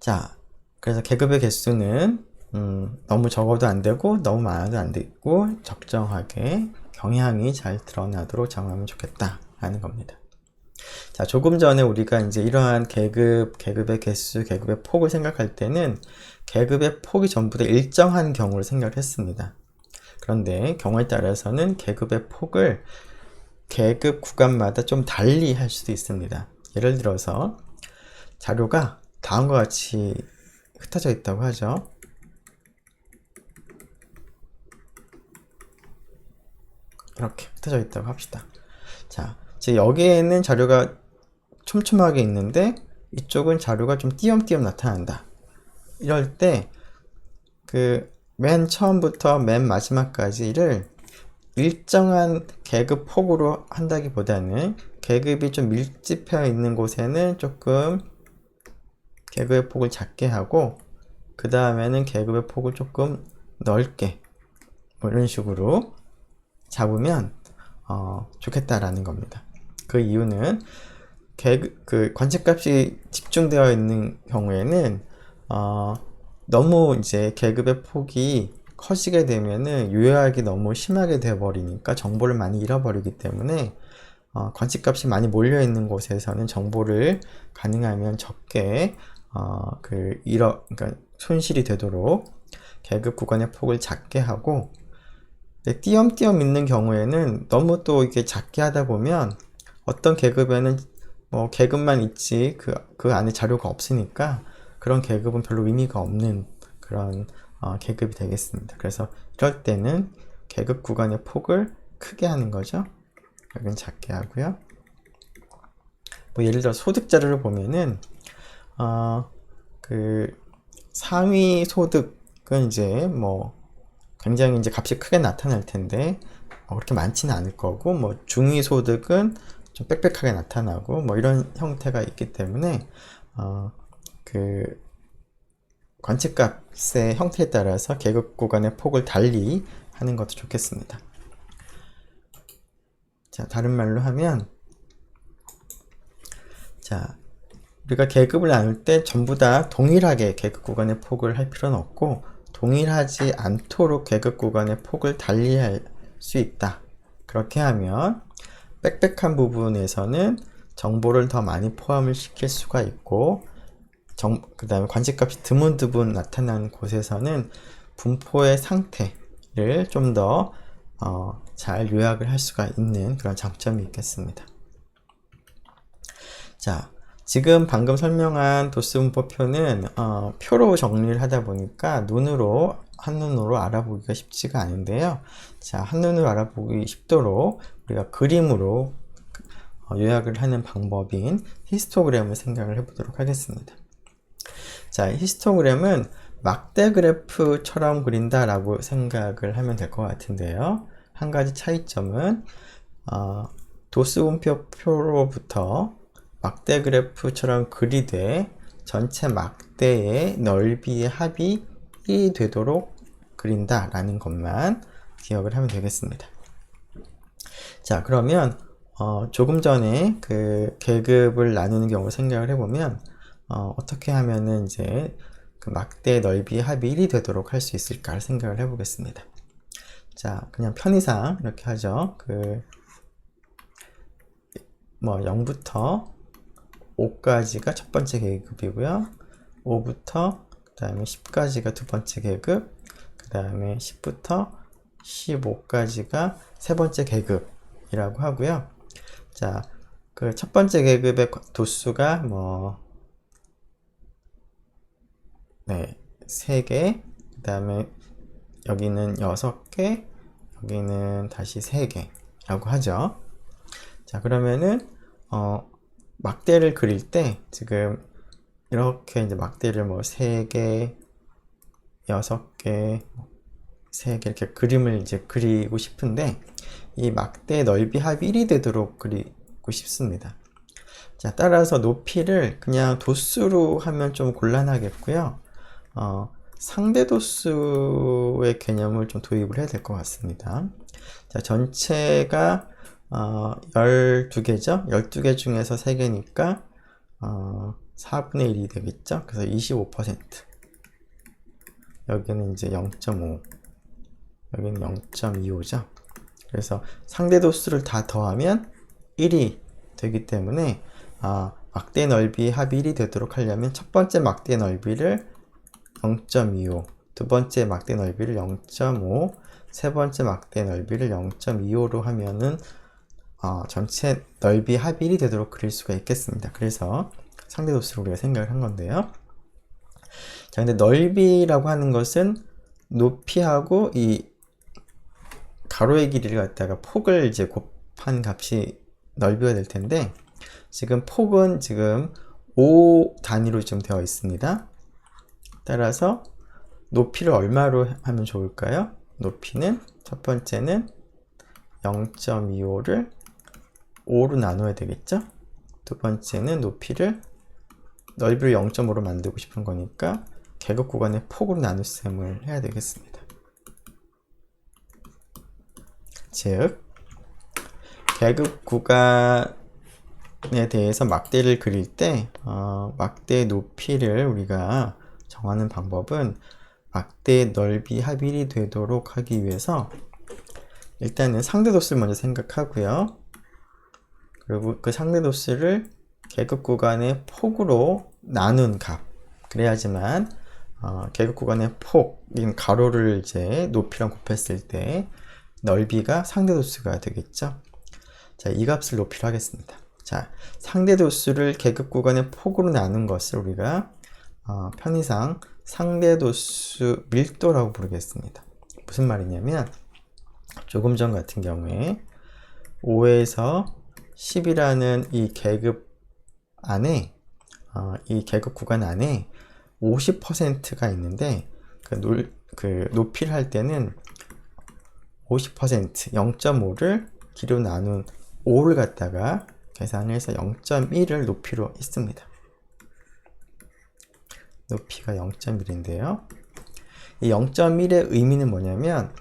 자, 그래서 계급의 개수는 너무 적어도 안 되고 너무 많아도 안 되고 적정하게 경향이 잘 드러나도록 정하면 좋겠다라는 겁니다. 자, 조금 전에 우리가 이제 이러한 계급의 개수, 계급의 폭을 생각할 때는 계급의 폭이 전부 다 일정한 경우를 생각을 했습니다. 그런데 경우에 따라서는 계급의 폭을 계급 구간마다 좀 달리 할 수도 있습니다. 예를 들어서 자료가 다음과 같이 흩어져 있다고 하죠. 이렇게 흩어져 있다고 합시다. 자, 이제 여기에는 자료가 촘촘하게 있는데 이쪽은 자료가 좀 띄엄띄엄 나타난다. 이럴 때 그 맨 처음부터 맨 마지막까지를 일정한 계급 폭으로 한다기보다는 계급이 좀 밀집해 있는 곳에는 조금 계급의 폭을 작게 하고 그 다음에는 계급의 폭을 조금 넓게 뭐 이런 식으로 잡으면 좋겠다라는 겁니다. 그 이유는 그 관측값이 집중되어 있는 경우에는 너무 이제 계급의 폭이 커지게 되면은 요약이 너무 심하게 되어버리니까 정보를 많이 잃어버리기 때문에 관측값이 많이 몰려 있는 곳에서는 정보를 가능하면 적게 그러니까 손실이 되도록 계급 구간의 폭을 작게 하고 띄엄띄엄 있는 경우에는 너무 또 이게 작게 하다 보면 어떤 계급에는 뭐 계급만 있지 그 안에 자료가 없으니까 그런 계급은 별로 의미가 없는 그런 계급이 되겠습니다. 그래서 이럴 때는 계급 구간의 폭을 크게 하는 거죠. 여기는 작게 하고요. 뭐 예를 들어 소득 자료를 보면은 그 상위 소득은 이제 뭐 굉장히 이제 값이 크게 나타날 텐데 그렇게 많지는 않을 거고 뭐 중위 소득은 좀 빽빽하게 나타나고 뭐 이런 형태가 있기 때문에 그 관측값의 형태에 따라서 계급 구간의 폭을 달리 하는 것도 좋겠습니다. 자, 다른 말로 하면 자, 우리가 계급을 나눌 때 전부 다 동일하게 계급 구간의 폭을 할 필요는 없고 동일하지 않도록 계급 구간의 폭을 달리 할 수 있다. 그렇게 하면 빽빽한 부분에서는 정보를 더 많이 포함을 시킬 수가 있고 그 다음에 관측값이 드문드문 나타나는 곳에서는 분포의 상태를 좀 더 잘 요약을 할 수가 있는 그런 장점이 있겠습니다. 자, 지금 방금 설명한 도수분포표는 표로 정리를 하다 보니까 한눈으로 알아보기가 쉽지가 않은데요. 자, 한눈으로 알아보기 쉽도록 우리가 그림으로 요약을 하는 방법인 히스토그램을 생각을 해보도록 하겠습니다. 자, 히스토그램은 막대 그래프처럼 그린다라고 생각을 하면 될 것 같은데요. 한 가지 차이점은 도수분포표로부터 막대 그래프처럼 그리되 전체 막대의 넓이의 합이 1이 되도록 그린다라는 것만 기억을 하면 되겠습니다. 자, 그러면 조금 전에 그 계급을 나누는 경우를 생각을 해보면 어떻게 하면은 이제 그 막대 넓이 합이 1이 되도록 할 수 있을까 생각을 해보겠습니다. 자, 그냥 편의상 이렇게 하죠. 뭐 0부터 5까지가 첫 번째 계급이고요. 5부터 그 다음에 10까지가 두 번째 계급, 그 다음에 10부터 15까지가 세 번째 계급이라고 하고요. 자, 그 첫 번째 계급의 도수가 뭐 3개, 그 다음에 여기는 6개, 여기는 다시 3개라고 하죠. 자, 그러면은 막대를 그릴 때 지금 이렇게 이제 막대를 뭐 3개, 6개, 3개 이렇게 그림을 이제 그리고 싶은데 이 막대 넓이 합이 1이 되도록 그리고 싶습니다. 자, 따라서 높이를 그냥 도수로 하면 좀 곤란하겠고요. 상대 도수의 개념을 좀 도입을 해야 될 것 같습니다. 자, 전체가 12개죠? 12개 중에서 3개니까 4분의 1이 되겠죠? 그래서 25%. 여기는 이제 0.5. 여기는 0.25죠? 그래서 상대 도수를 다 더하면 1이 되기 때문에 막대 넓이 합이 1이 되도록 하려면 첫 번째 막대 넓이를 0.25, 두 번째 막대 넓이를 0.5, 세 번째 막대 넓이를 0.25로 하면은 전체 넓이 합이 1이 되도록 그릴 수가 있겠습니다. 그래서 상대 도수를 우리가 생각을 한 건데요. 자, 근데 넓이라고 하는 것은 높이하고 이 가로의 길이를 갖다가 폭을 이제 곱한 값이 넓이가 될 텐데, 지금 폭은 지금 5 단위로 좀 되어 있습니다. 따라서 높이를 얼마로 하면 좋을까요? 높이는 첫 번째는 0.25를 5로 나눠야 되겠죠? 두 번째는 넓이를 0.5로 만들고 싶은 거니까 계급 구간의 폭으로 나눗셈을 해야 되겠습니다. 즉, 계급 구간에 대해서 막대를 그릴 때 막대 높이를 우리가 정하는 방법은 막대 넓이 합 1이 되도록 하기 위해서 일단은 상대 도수를 먼저 생각하고요. 그리고 그 상대 도수를 계급 구간의 폭으로 나눈 값. 그래야지만 계급 구간의 폭인 가로를 이제 높이랑 곱했을 때 넓이가 상대 도수가 되겠죠. 자, 이 값을 높이로 하겠습니다. 자, 상대 도수를 계급 구간의 폭으로 나눈 것을 우리가 편의상 상대 도수 밀도라고 부르겠습니다. 무슨 말이냐면 조금 전 같은 경우에 5에서 10이라는 이 계급 안에 이 계급 구간 안에 50%가 있는데 그 높이를 할 때는 50%, 0.5를 길이로 나눈 5를 갖다가 계산을 해서 0.1을 높이로 했습니다. 높이가 0.1인데요. 이 0.1의 의미는 뭐냐면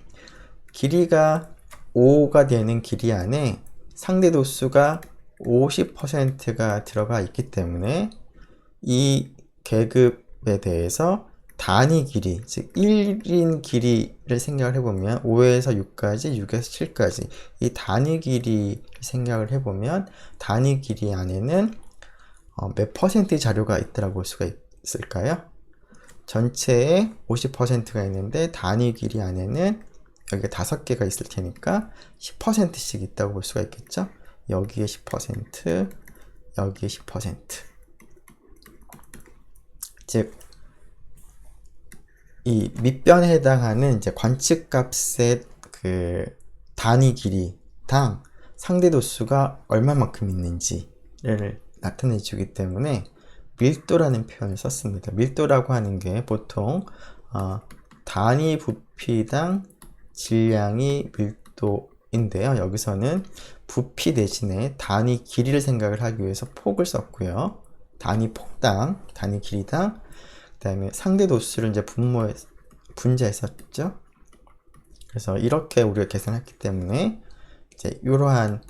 길이가 5가 되는 길이 안에 상대 도수가 50%가 들어가 있기 때문에 이 계급에 대해서 단위 길이, 즉 1인 길이를 생각을 해보면 5에서 6까지, 6에서 7까지 이 단위 길이를 생각을 해보면 단위 길이 안에는 몇 퍼센트의 자료가 있다고 볼 수가 있을까요? 전체에 50%가 있는데 단위 길이 안에는 여기가 5개가 있을 테니까 10%씩 있다고 볼 수가 있겠죠? 여기에 10%, 여기에 10%. 즉, 이 밑변에 해당하는 이제 관측값의 그 단위 길이당 상대 도수가 얼마만큼 있는지를 나타내 주기 때문에 밀도라는 표현을 썼습니다. 밀도라고 하는 게 보통 단위 부피당 질량이 밀도인데요. 여기서는 부피 대신에 단위 길이를 생각을 하기 위해서 폭을 썼고요. 단위 폭당, 단위 길이당, 그 다음에 상대 도수를 이제 분자했었죠. 그래서 이렇게 우리가 계산했기 때문에 이제 이러한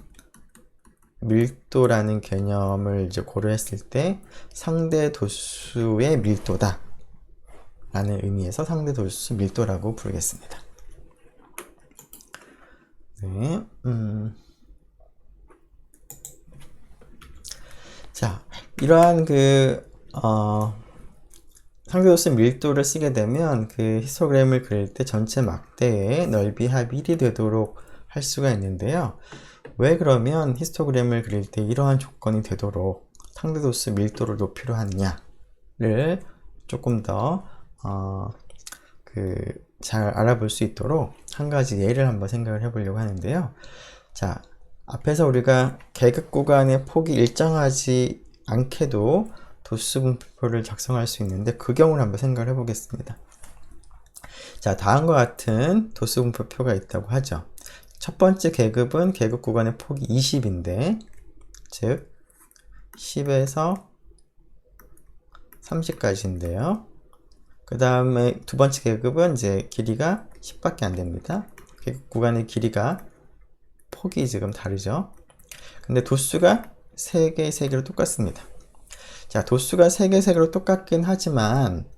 밀도라는 개념을 이제 고려했을 때 상대 도수의 밀도다 라는 의미에서 상대 도수 밀도라고 부르겠습니다. 네, 자, 이러한 상대도수 밀도를 쓰게 되면 그 히스토그램을 그릴 때 전체 막대의 넓이 합 1이 되도록 할 수가 있는데요. 왜 그러면 히스토그램을 그릴 때 이러한 조건이 되도록 상대도수 밀도를 높이로 하느냐를 조금 더 잘 알아볼 수 있도록 한 가지 예를 한번 생각을 해보려고 하는데요. 자, 앞에서 우리가 계급 구간의 폭이 일정하지 않게도 도수분포를 작성할 수 있는데 그 경우를 한번 생각을 해보겠습니다. 자, 다음과 같은 도수분포표가 있다고 하죠. 첫 번째 계급은 계급 구간의 폭이 20인데 즉 10에서 30까지인데요. 그 다음에 두 번째 계급은 이제 길이가 10밖에 안 됩니다. 계급 구간의 길이가 폭이 지금 다르죠. 근데 도수가 3개, 3개로 똑같습니다. 자, 도수가 3개, 3개로 똑같긴 하지만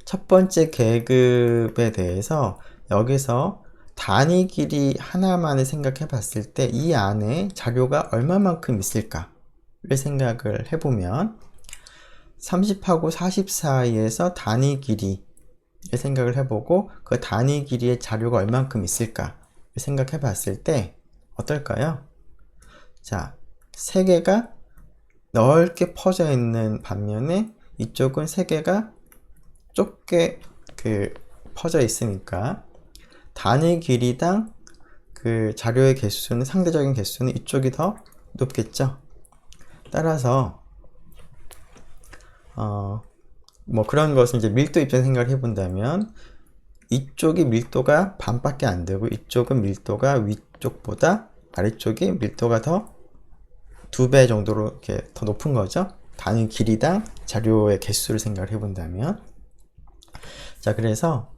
첫 번째 계급에 대해서 여기서 단위 길이 하나만을 생각해 봤을 때 이 안에 자료가 얼마만큼 있을까를 생각을 해보면 30하고 40 사이에서 단위 길이를 생각을 해보고 그 단위 길이의 자료가 얼만큼 있을까를 생각해 봤을 때 어떨까요? 자, 3개가 넓게 퍼져 있는 반면에 이쪽은 3개가 좁게 퍼져 있으니까 단위 길이당 그 자료의 개수는, 상대적인 개수는 이쪽이 더 높겠죠. 따라서 뭐 그런 것을 이제 밀도 입장에서 생각을 해본다면 이쪽이 밀도가 반밖에 안 되고 이쪽은 밀도가 위쪽보다 아래쪽이 밀도가 더 2배 정도로 이렇게 더 높은 거죠. 단위 길이당 자료의 개수를 생각을 해본다면. 자, 그래서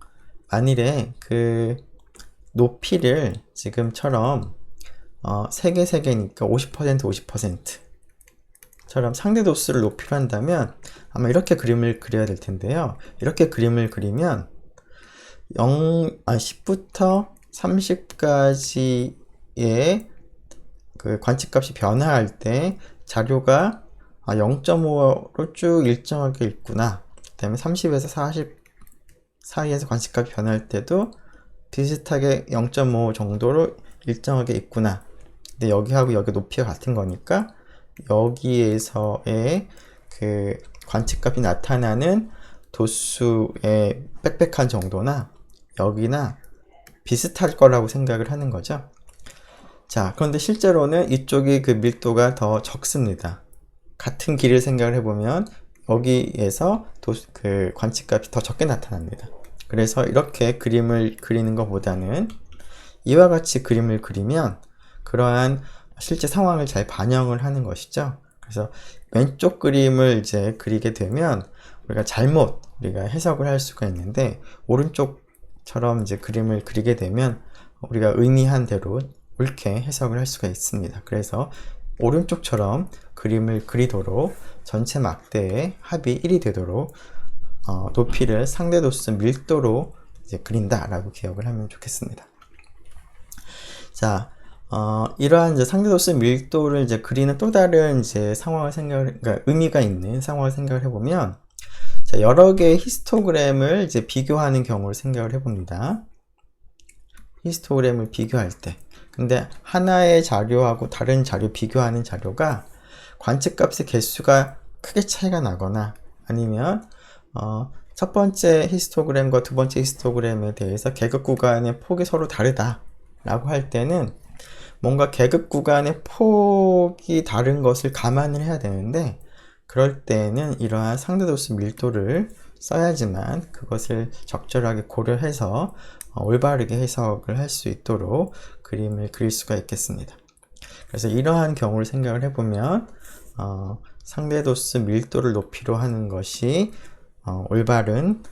만일에 그 높이를 지금처럼 3개, 3개니까 50%, 50% 처럼 상대 도수를 높이로 한다면 아마 이렇게 그림을 그려야 될 텐데요. 이렇게 그림을 그리면 10부터 30까지의 그 관측값이 변화할 때 자료가 0.5로 쭉 일정하게 있구나. 그 다음에 30에서 40 사이에서 관측값이 변할 때도 비슷하게 0.5 정도로 일정하게 있구나. 근데 여기하고 여기 높이가 같은 거니까 여기에서의 그 관측값이 나타나는 도수의 빽빽한 정도나 여기나 비슷할 거라고 생각을 하는 거죠. 자, 그런데 실제로는 이쪽이 그 밀도가 더 적습니다. 같은 길을 생각을 해보면 여기에서 그 관측값이 더 적게 나타납니다. 그래서 이렇게 그림을 그리는 것보다는 이와 같이 그림을 그리면 그러한 실제 상황을 잘 반영을 하는 것이죠. 그래서 왼쪽 그림을 이제 그리게 되면 우리가 해석을 할 수가 있는데 오른쪽처럼 이제 그림을 그리게 되면 우리가 의미한 대로 옳게 해석을 할 수가 있습니다. 그래서 오른쪽처럼 그림을 그리도록 전체 막대의 합이 1이 되도록 높이를 상대 도수 밀도로 이제 그린다 라고 기억을 하면 좋겠습니다. 자, 이러한 이제 상대 도수 밀도를 이제 그리는 또 다른 이제 그러니까 의미가 있는 상황을 생각을 해보면, 자, 여러 개의 히스토그램을 이제 비교하는 경우를 생각을 해봅니다. 히스토그램을 비교할 때. 근데 하나의 자료하고 다른 자료 비교하는 자료가 관측값의 개수가 크게 차이가 나거나 아니면 첫 번째 히스토그램과 두 번째 히스토그램에 대해서 계급 구간의 폭이 서로 다르다 라고 할 때는 뭔가 계급 구간의 폭이 다른 것을 감안을 해야 되는데, 그럴 때는 이러한 상대도수 밀도를 써야지만 그것을 적절하게 고려해서 올바르게 해석을 할 수 있도록 그림을 그릴 수가 있겠습니다. 그래서 이러한 경우를 생각을 해보면 상대도수 밀도를 높이로 하는 것이 올바른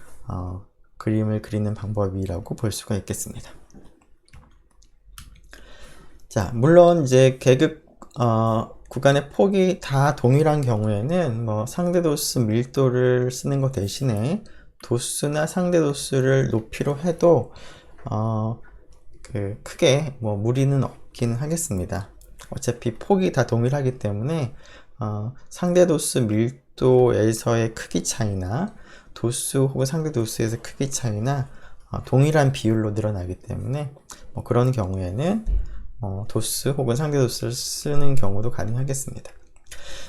그림을 그리는 방법이라고 볼 수가 있겠습니다. 자, 물론 이제 계급 구간의 폭이 다 동일한 경우에는 뭐 상대도수 밀도를 쓰는 것 대신에 도수나 상대도수를 높이로 해도 크게 뭐 무리는 없기는 하겠습니다. 어차피 폭이 다 동일하기 때문에 상대도수 밀도에서의 크기 차이나 도수 혹은 상대도수에서 크기 차이나 동일한 비율로 늘어나기 때문에 뭐 그런 경우에는 도수 혹은 상대도수를 쓰는 경우도 가능하겠습니다.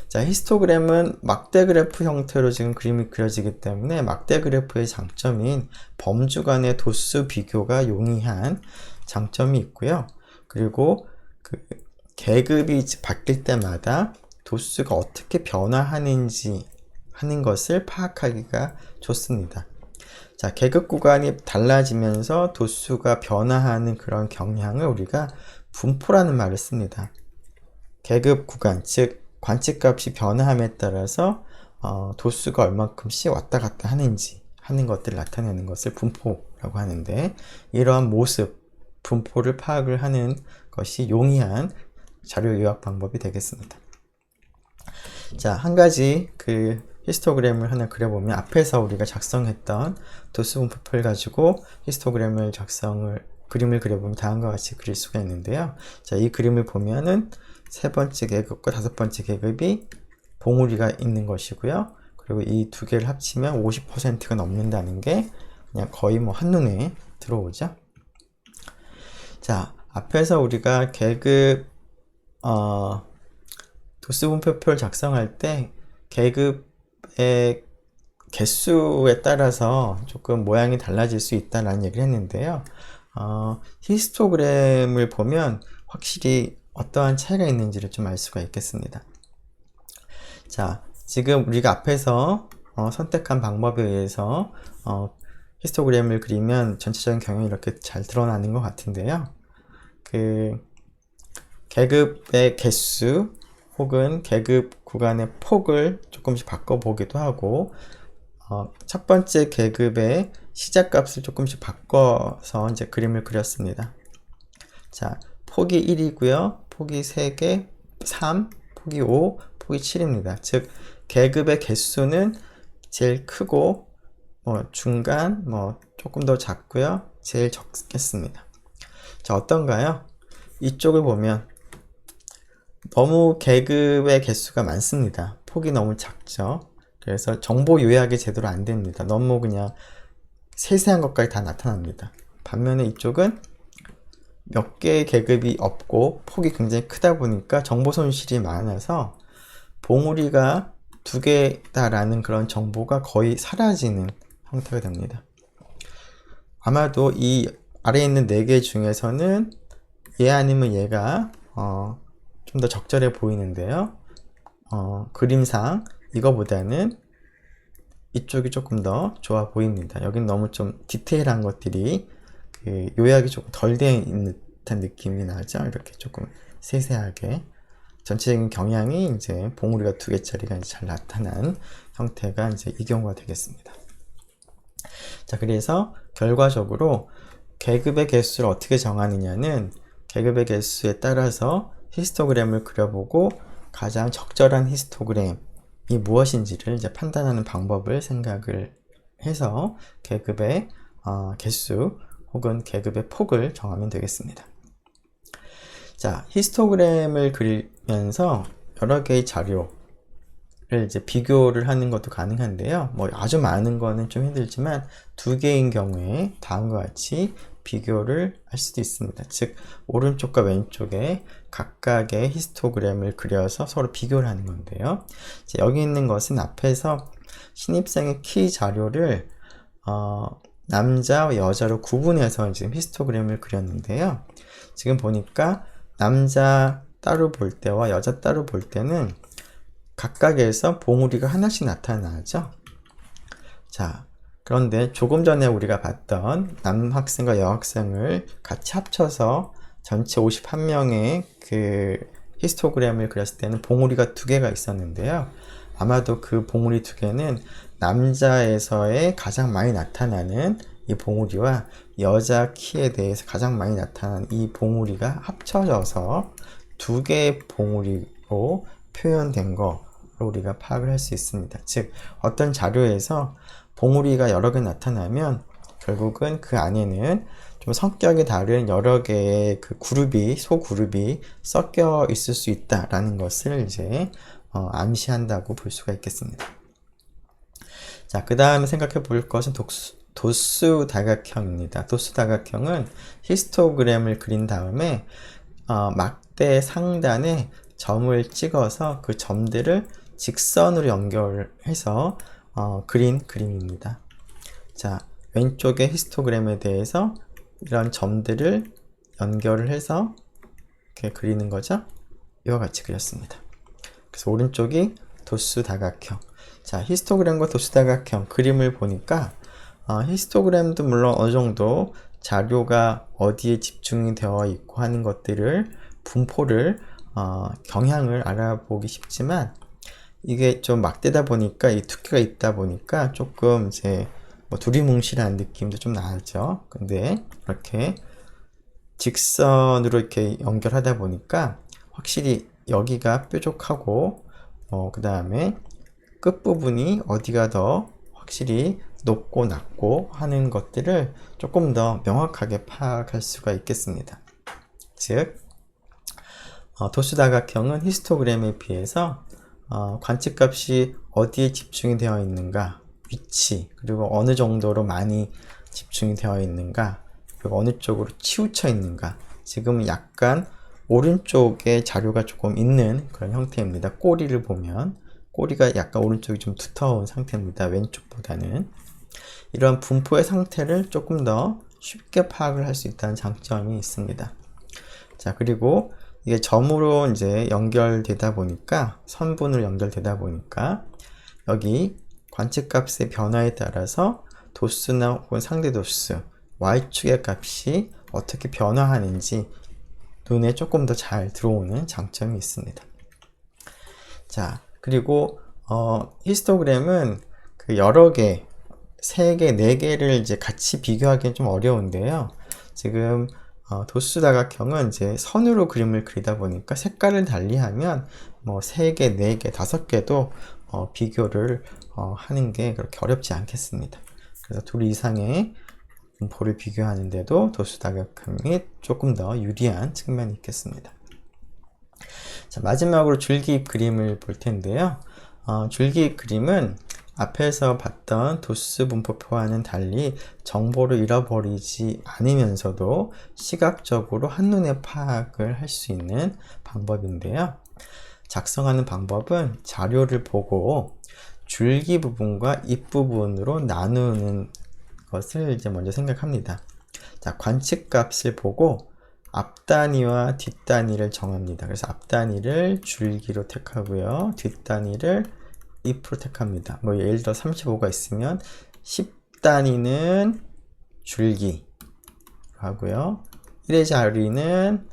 자, 히스토그램은 막대 그래프 형태로 지금 그림이 그려지기 때문에 막대 그래프의 장점인 범주 간의 도수 비교가 용이한 장점이 있고요. 그리고 그 계급이 바뀔 때마다 도수가 어떻게 변화하는지 하는 것을 파악하기가 좋습니다. 자, 계급 구간이 달라지면서 도수가 변화하는 그런 경향을 우리가 분포라는 말을 씁니다. 계급 구간, 즉 관측값이 변화함에 따라서 도수가 얼만큼씩 왔다 갔다 하는지 하는 것들을 나타내는 것을 분포라고 하는데, 이러한 모습, 분포를 파악을 하는 것이 용이한 자료 요약 방법이 되겠습니다. 자, 한 가지 그 히스토그램을 하나 그려보면, 앞에서 우리가 작성했던 도수 분포표를 가지고 그림을 그려보면 다음과 같이 그릴 수가 있는데요. 자, 이 그림을 보면은 세 번째 계급과 다섯 번째 계급이 봉우리가 있는 것이고요. 그리고 이 두 개를 합치면 50%가 넘는다는 게 그냥 거의 뭐 한눈에 들어오죠. 자, 앞에서 우리가 계급 도수 분포표를 작성할 때 계급의 개수에 따라서 조금 모양이 달라질 수 있다는 얘기를 했는데요. 히스토그램을 보면 확실히 어떠한 차이가 있는지를 좀 알 수가 있겠습니다. 자, 지금 우리가 앞에서 선택한 방법에 의해서 히스토그램을 그리면 전체적인 경향이 이렇게 잘 드러나는 것 같은데요. 그 계급의 개수 혹은 계급 구간의 폭을 조금씩 바꿔보기도 하고, 첫 번째 계급의 시작값을 조금씩 바꿔서 이제 그림을 그렸습니다. 자, 폭이 1이고요. 폭이 3개, 3, 폭이 5, 폭이 7입니다. 즉, 계급의 개수는 제일 크고, 중간, 조금 더 작고요. 제일 적겠습니다. 자, 어떤가요? 이쪽을 보면 너무 계급의 개수가 많습니다. 폭이 너무 작죠. 그래서 정보 요약이 제대로 안 됩니다. 너무 그냥 세세한 것까지 다 나타납니다. 반면에 이쪽은 몇 개의 계급이 없고 폭이 굉장히 크다 보니까 정보 손실이 많아서 봉우리가 두 개다라는 그런 정보가 거의 사라지는 형태가 됩니다. 아마도 이 아래에 있는 4개 중에서는 얘 아니면 얘가 좀 더 적절해 보이는데요. 그림상 이거보다는 이쪽이 조금 더 좋아 보입니다. 여긴 너무 좀 디테일한 것들이 요약이 조금 덜 된 듯한 느낌이 나죠. 이렇게 조금 세세하게 전체적인 경향이 이제 봉우리가 2개짜리가 잘 나타난 형태가 이제 이 경우가 되겠습니다. 자, 그래서 결과적으로 계급의 개수를 어떻게 정하느냐는 계급의 개수에 따라서 히스토그램을 그려보고 가장 적절한 히스토그램이 무엇인지를 이제 판단하는 방법을 생각을 해서 계급의 개수 혹은 계급의 폭을 정하면 되겠습니다. 자, 히스토그램을 그리면서 여러 개의 자료를 이제 비교를 하는 것도 가능한데요. 아주 많은 거는 좀 힘들지만 2개인 경우에 다음과 같이 비교를 할 수도 있습니다. 즉, 오른쪽과 왼쪽에 각각의 히스토그램을 그려서 서로 비교를 하는 건데요. 여기 있는 것은 앞에서 신입생의 키 자료를 남자와 여자로 구분해서 지금 히스토그램을 그렸는데요. 지금 보니까 남자 따로 볼 때와 여자 따로 볼 때는 각각에서 봉우리가 하나씩 나타나죠. 자, 그런데 조금 전에 우리가 봤던 남학생과 여학생을 같이 합쳐서 전체 51명의 그 히스토그램을 그렸을 때는 봉우리가 2개가 있었는데요. 아마도 그 봉우리 2개는 남자에서의 가장 많이 나타나는 이 봉우리와 여자 키에 대해서 가장 많이 나타나는 이 봉우리가 합쳐져서 2개의 봉우리로 표현된 거를 우리가 파악을 할 수 있습니다. 즉, 어떤 자료에서 봉우리가 여러 개 나타나면 결국은 그 안에는 좀 성격이 다른 여러 개의 그 소그룹이 섞여 있을 수 있다라는 것을 이제 암시한다고 볼 수가 있겠습니다. 자, 그 다음에 생각해 볼 것은 도수 다각형입니다. 도수 다각형은 히스토그램을 그린 다음에 막대 상단에 점을 찍어서 그 점들을 직선으로 연결해서 그린 그림입니다. 자, 왼쪽의 히스토그램에 대해서 이런 점들을 연결을 해서 이렇게 그리는 거죠. 이와 같이 그렸습니다. 그래서 오른쪽이 도수 다각형. 자, 히스토그램과 도수 다각형 그림을 보니까 히스토그램도 물론 어느 정도 자료가 어디에 집중이 되어 있고 하는 것들을 분포를 경향을 알아보기 쉽지만 이게 좀 막대다 보니까 이 두께가 있다 보니까 조금 이제 뭐 두리뭉실한 느낌도 좀 나죠. 근데 이렇게 직선으로 이렇게 연결하다 보니까 확실히 여기가 뾰족하고 그 다음에 끝부분이 어디가 더 확실히 높고 낮고 하는 것들을 조금 더 명확하게 파악할 수가 있겠습니다. 즉 도수다각형은 히스토그램에 비해서 관측값이 어디에 집중이 되어 있는가, 위치, 그리고 어느 정도로 많이 집중이 되어 있는가, 그리고 어느 쪽으로 치우쳐 있는가. 지금은 약간 오른쪽에 자료가 조금 있는 그런 형태입니다. 꼬리를 보면 꼬리가 약간 오른쪽이 좀 두터운 상태입니다. 왼쪽보다는. 이런 분포의 상태를 조금 더 쉽게 파악을 할 수 있다는 장점이 있습니다. 자, 그리고 이게 점으로 이제 연결되다 보니까, 선분으로 연결되다 보니까 여기 관측값의 변화에 따라서 도수나 혹은 상대 도수, y축의 값이 어떻게 변화하는지 눈에 조금 더 잘 들어오는 장점이 있습니다. 자, 그리고 히스토그램은 그 여러 개, 3개, 4개를 이제 같이 비교하기는 좀 어려운데요. 지금 도수다각형은 이제 선으로 그림을 그리다 보니까 색깔을 달리하면 뭐 3개, 4개, 5개도 비교를 하는 게 그렇게 어렵지 않겠습니다. 그래서 둘 이상의 분포를 비교하는데도 도수다각형이 조금 더 유리한 측면이 있겠습니다. 자, 마지막으로 줄기입 그림을 볼 텐데요. 줄기입 그림은 앞에서 봤던 도수 분포표와는 달리 정보를 잃어버리지 않으면서도 시각적으로 한눈에 파악을 할 수 있는 방법인데요. 작성하는 방법은 자료를 보고 줄기 부분과 잎 부분으로 나누는 것을 이제 먼저 생각합니다. 자, 관측값을 보고 앞단위와 뒷단위를 정합니다. 그래서 앞단위를 줄기로 택하고요. 뒷단위를 잎으로 택합니다. 뭐 예를 들어 35가 있으면 10단위는 줄기 하고요. 1의 자리는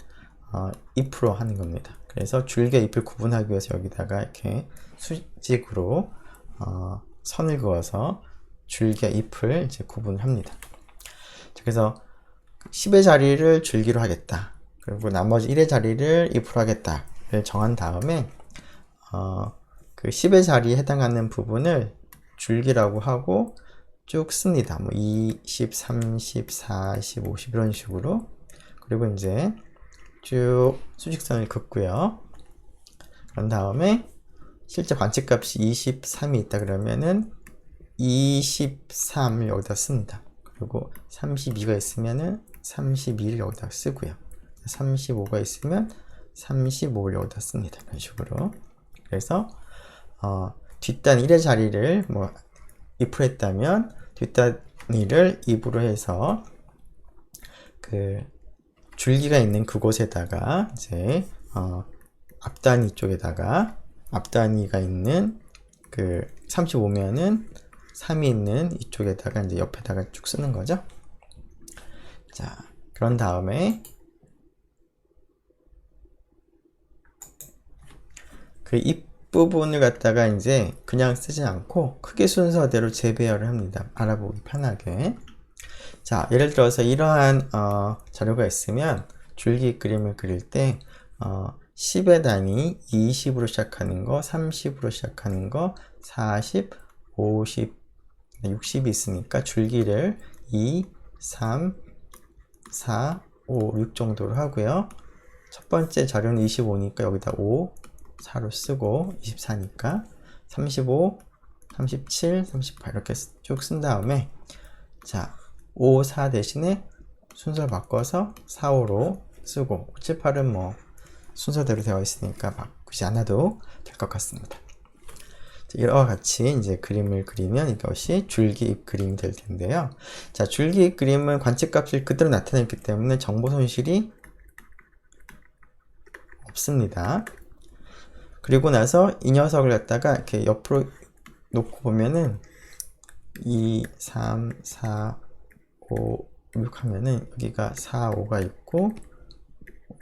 잎으로 하는 겁니다. 그래서 줄기와 잎을 구분하기 위해서 여기다가 이렇게 수직으로 선을 그어서 줄기와 잎을 이제 구분을 합니다. 그래서 10의 자리를 줄기로 하겠다. 그리고 나머지 1의 자리를 잎으로 하겠다를 정한 다음에 그 10의 자리에 해당하는 부분을 줄기라고 하고 쭉 씁니다. 뭐 20, 30, 40, 50 이런 식으로. 그리고 이제 쭉 수직선을 긋고요. 그런 다음에 실제 관측값이 23이 있다 그러면은 23을 여기다 씁니다. 그리고 32가 있으면은 32를 여기다 쓰고요. 35가 있으면 35를 여기다 씁니다. 이런 식으로. 그래서 뒷단 1의 자리를 뭐 잎으로 했다면 뒷단위를 잎으로 해서 그 줄기가 있는 그곳에다가 이제 앞단위 쪽에다가 앞단위가 있는 그 35면은 3이 있는 이쪽에다가 이제 옆에다가 쭉 쓰는 거죠. 자, 그런 다음에 그 잎부분을 갖다가 이제 그냥 쓰지 않고 크기 순서대로 재배열을 합니다. 알아보기 편하게. 자, 예를 들어서 이러한 자료가 있으면 줄기 그림을 그릴 때 10의 단위 20으로 시작하는 거, 30으로 시작하는 거, 40, 50, 60이 있으니까 줄기를 2, 3, 4, 5, 6 정도로 하고요. 첫 번째 자료는 25니까 여기다 5, 4로 쓰고 24니까 35, 37, 38 이렇게 쭉 쓴 다음에 자, 5, 4 대신에 순서를 바꿔서 4, 5로 쓰고 7, 8은 뭐 순서대로 되어 있으니까 바꾸지 않아도 될 것 같습니다. 이와 같이 이제 그림을 그리면 이것이 줄기잎 그림이 될 텐데요. 자, 줄기잎 그림은 관측값을 그대로 나타냈기 때문에 정보 손실이 없습니다. 그리고 나서 이 녀석을 갖다가 이렇게 옆으로 놓고 보면은 2, 3, 4, 5, 6 하면은 여기가 4, 5가 있고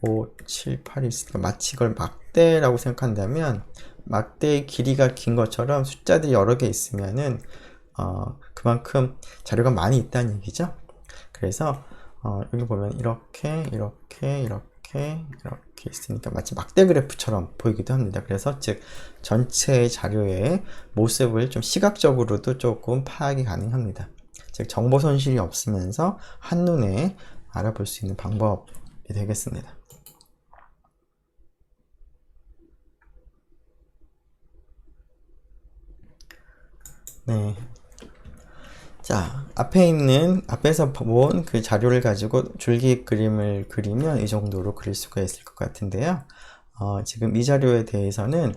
5, 7, 8이 있으니까 마치 이걸 막대라고 생각한다면 막대의 길이가 긴 것처럼 숫자들이 여러 개 있으면은 그만큼 자료가 많이 있다는 얘기죠. 그래서 여기 보면 이렇게 있으니까 마치 막대 그래프처럼 보이기도 합니다. 그래서 즉 전체 자료의 모습을 좀 시각적으로도 조금 파악이 가능합니다. 즉 정보 손실이 없으면서 한눈에 알아볼 수 있는 방법이 되겠습니다. 네. 자, 앞에서 본 그 자료를 가지고 줄기 그림을 그리면 이 정도로 그릴 수가 있을 것 같은데요. 지금 이 자료에 대해서는,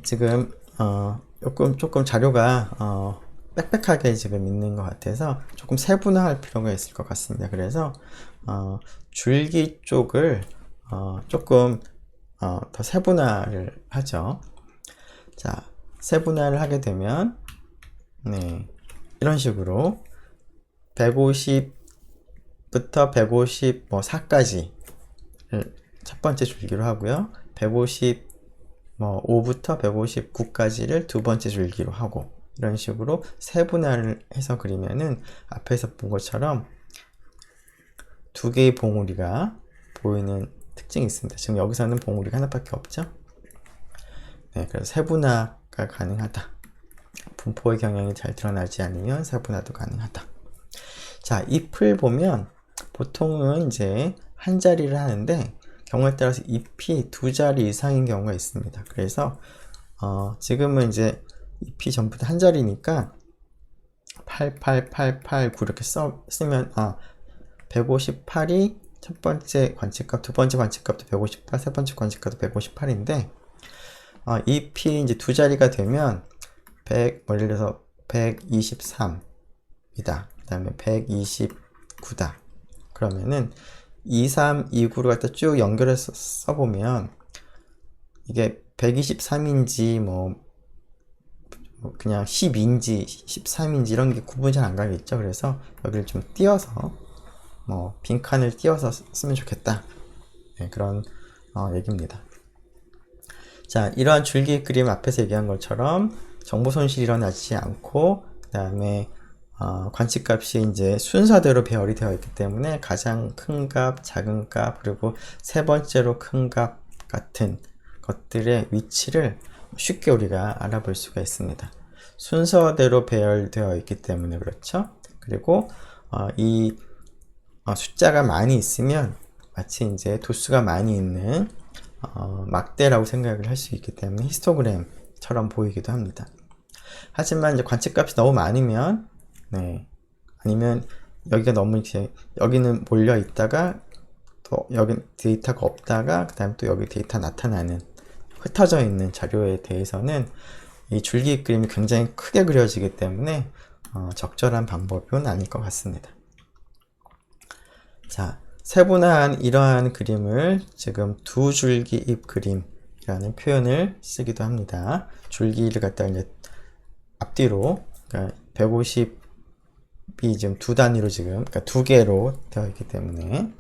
지금, 조금 자료가, 빽빽하게 지금 있는 것 같아서 조금 세분화할 필요가 있을 것 같습니다. 그래서, 줄기 쪽을, 조금, 더 세분화를 하죠. 자, 세분화를 하게 되면, 이런 식으로 150부터 154까지 첫 번째 줄기로 하고요. 155부터 159까지를 두 번째 줄기로 하고, 이런 식으로 세분화를 해서 그리면은 앞에서 본 것처럼 두 개의 봉우리가 보이는 특징이 있습니다. 지금 여기서는 봉우리가 하나밖에 없죠. 그래서 세분화가 가능하다. 분포의 경향이 잘 드러나지 않으면 세분화도 가능하다. 자, 잎을 보면 보통은 이제 한 자리를 하는데 경우에 따라서 잎이 두 자리 이상인 경우가 있습니다. 그래서 지금은 이제 잎이 전부 다 한 자리니까 8889 이렇게 쓰면 158이 첫 번째 관측값, 두 번째 관측값도 158, 세 번째 관측값도 158인데 잎이 이제 두 자리가 되면 예를 들어서 123이다. 그 다음에 129다. 그러면은 23, 29를 갖다 쭉 연결해서 써보면 이게 123인지 그냥 10인지 13인지 이런 게 구분이 잘 안 가겠죠. 그래서 여기를 좀 띄어서 빈칸을 띄어서 쓰면 좋겠다. 그런 얘기입니다. 자, 이러한 줄기 그림 앞에서 얘기한 것처럼 정보 손실이 일어나지 않고, 그 다음에 관측값이 이제 순서대로 배열이 되어 있기 때문에 가장 큰 값, 작은 값, 그리고 세 번째로 큰 값 같은 것들의 위치를 쉽게 우리가 알아볼 수가 있습니다. 순서대로 배열되어 있기 때문에 그렇죠. 그리고 이 숫자가 많이 있으면 마치 이제 도수가 많이 있는 막대라고 생각을 할 수 있기 때문에 히스토그램처럼 보이기도 합니다. 하지만 이제 관측값이 너무 많으면, 아니면 여기가 너무 이렇게 여기는 몰려 있다가 또 여기 데이터가 없다가 그 다음에 또 여기 데이터 나타나는 흩어져 있는 자료에 대해서는 이 줄기 그림이 굉장히 크게 그려지기 때문에 적절한 방법은 아닐 것 같습니다. 자, 세분화한 이러한 그림을 지금 두 줄기 잎 그림이라는 표현을 쓰기도 합니다. 줄기를 갖다 이제 앞뒤로, 그러니까 150이 지금 두 단위로 그러니까 두 개로 되어 있기 때문에.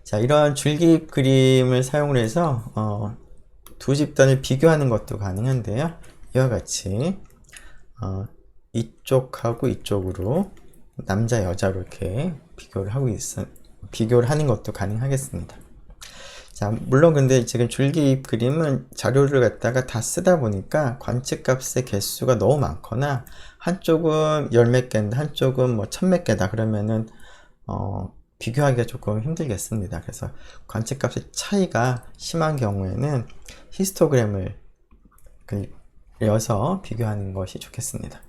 자, 이러한 줄기 잎 그림을 사용을 해서 두 집단을 비교하는 것도 가능한데요. 이와 같이 이쪽하고 이쪽으로 남자 여자로 이렇게 비교를 하는 것도 가능하겠습니다. 자, 물론 근데 지금 줄기잎 그림은 자료를 갖다가 다 쓰다 보니까 관측값의 개수가 너무 많거나 한쪽은 열 몇 개인데 한쪽은 뭐 천 몇 개다 그러면은 비교하기가 조금 힘들겠습니다. 그래서 관측값의 차이가 심한 경우에는 히스토그램을 그려서 비교하는 것이 좋겠습니다.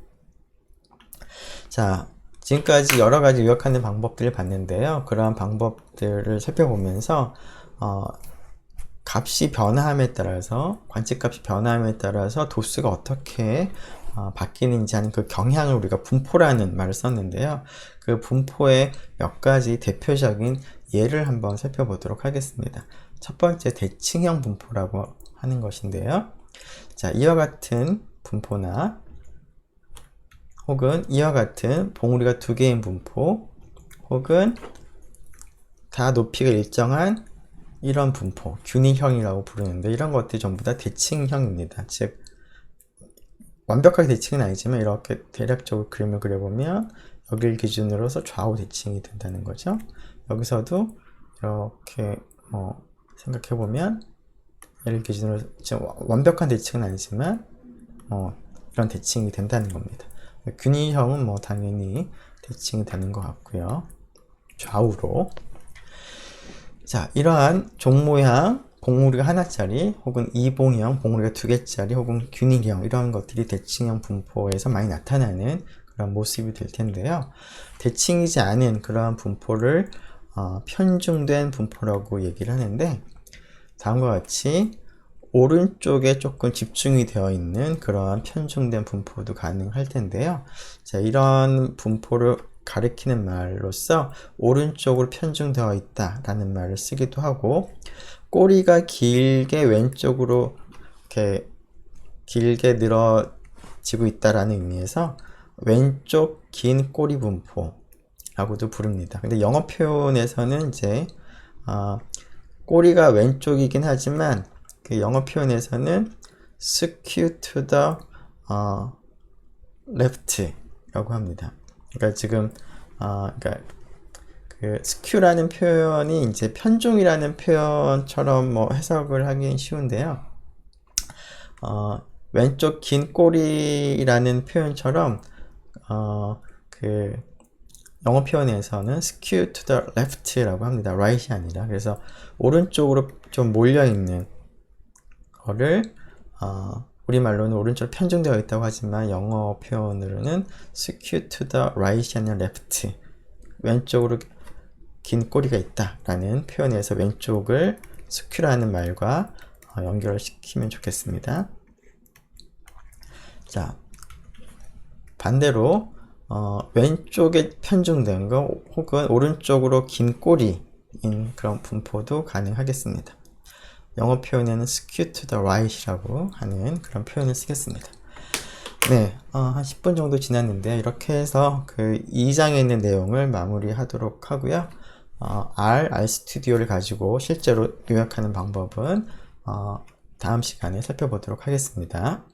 자, 지금까지 여러 가지 요약하는 방법들을 봤는데요. 그러한 방법들을 살펴보면서 값이 변화함에 따라서, 관측값이 변화함에 따라서 도수가 어떻게 바뀌는지 하는 그 경향을 우리가 분포라는 말을 썼는데요. 그 분포의 몇 가지 대표적인 예를 한번 살펴보도록 하겠습니다. 첫 번째 대칭형 분포라고 하는 것인데요. 자, 이와 같은 분포나 혹은 이와 같은 봉우리가 두 개인 분포, 혹은 다 높이가 일정한 이런 분포, 균일형이라고 부르는데, 이런 것들이 전부 다 대칭형입니다. 즉 완벽하게 대칭은 아니지만 이렇게 대략적으로 그림을 그려보면 여기를 기준으로서 좌우 대칭이 된다는 거죠. 여기서도 이렇게 생각해보면 얘를 기준으로 완벽한 대칭은 아니지만 이런 대칭이 된다는 겁니다. 균일형은 당연히 대칭이 되는 것 같고요. 좌우로. 자, 이러한 종 모양 봉우리가 하나짜리, 혹은 이봉형 봉우리가 두 개짜리, 혹은 균일형, 이런 것들이 대칭형 분포에서 많이 나타나는 그런 모습이 될 텐데요. 대칭이지 않은 그러한 분포를 편중된 분포라고 얘기를 하는데, 다음과 같이 오른쪽에 조금 집중이 되어 있는 그러한 편중된 분포도 가능할 텐데요. 자, 이런 분포를 가리키는 말로서 오른쪽으로 편중되어 있다 라는 말을 쓰기도 하고, 꼬리가 길게 왼쪽으로 이렇게 길게 늘어지고 있다라는 의미에서 왼쪽 긴 꼬리 분포라고도 부릅니다. 근데 영어 표현에서는 이제 꼬리가 왼쪽이긴 하지만 그 영어 표현에서는 skew to the left라고 합니다. 그러니까 지금 그러니까 그 skew라는 표현이 이제 편중이라는 표현처럼 해석을 하긴 쉬운데요. 왼쪽 긴 꼬리라는 표현처럼 그 영어 표현에서는 skew to the left라고 합니다. right이 아니라. 그래서 오른쪽으로 좀 몰려 있는 거를 우리말로는 오른쪽으로 편중되어 있다고 하지만 영어 표현으로는 skew to the right이 아니라 left, 왼쪽으로 긴 꼬리가 있다 라는 표현에서 왼쪽을 skew라는 말과 연결시키면 좋겠습니다. 자, 반대로 왼쪽에 편중된 거, 혹은 오른쪽으로 긴 꼬리인 그런 분포도 가능하겠습니다. 영어 표현에는 skew to the right이라고 하는 그런 표현을 쓰겠습니다. 네, 한 10분 정도 지났는데, 이렇게 해서 그 2장에 있는 내용을 마무리하도록 하고요. RStudi오를 가지고 실제로 요약하는 방법은 다음 시간에 살펴보도록 하겠습니다.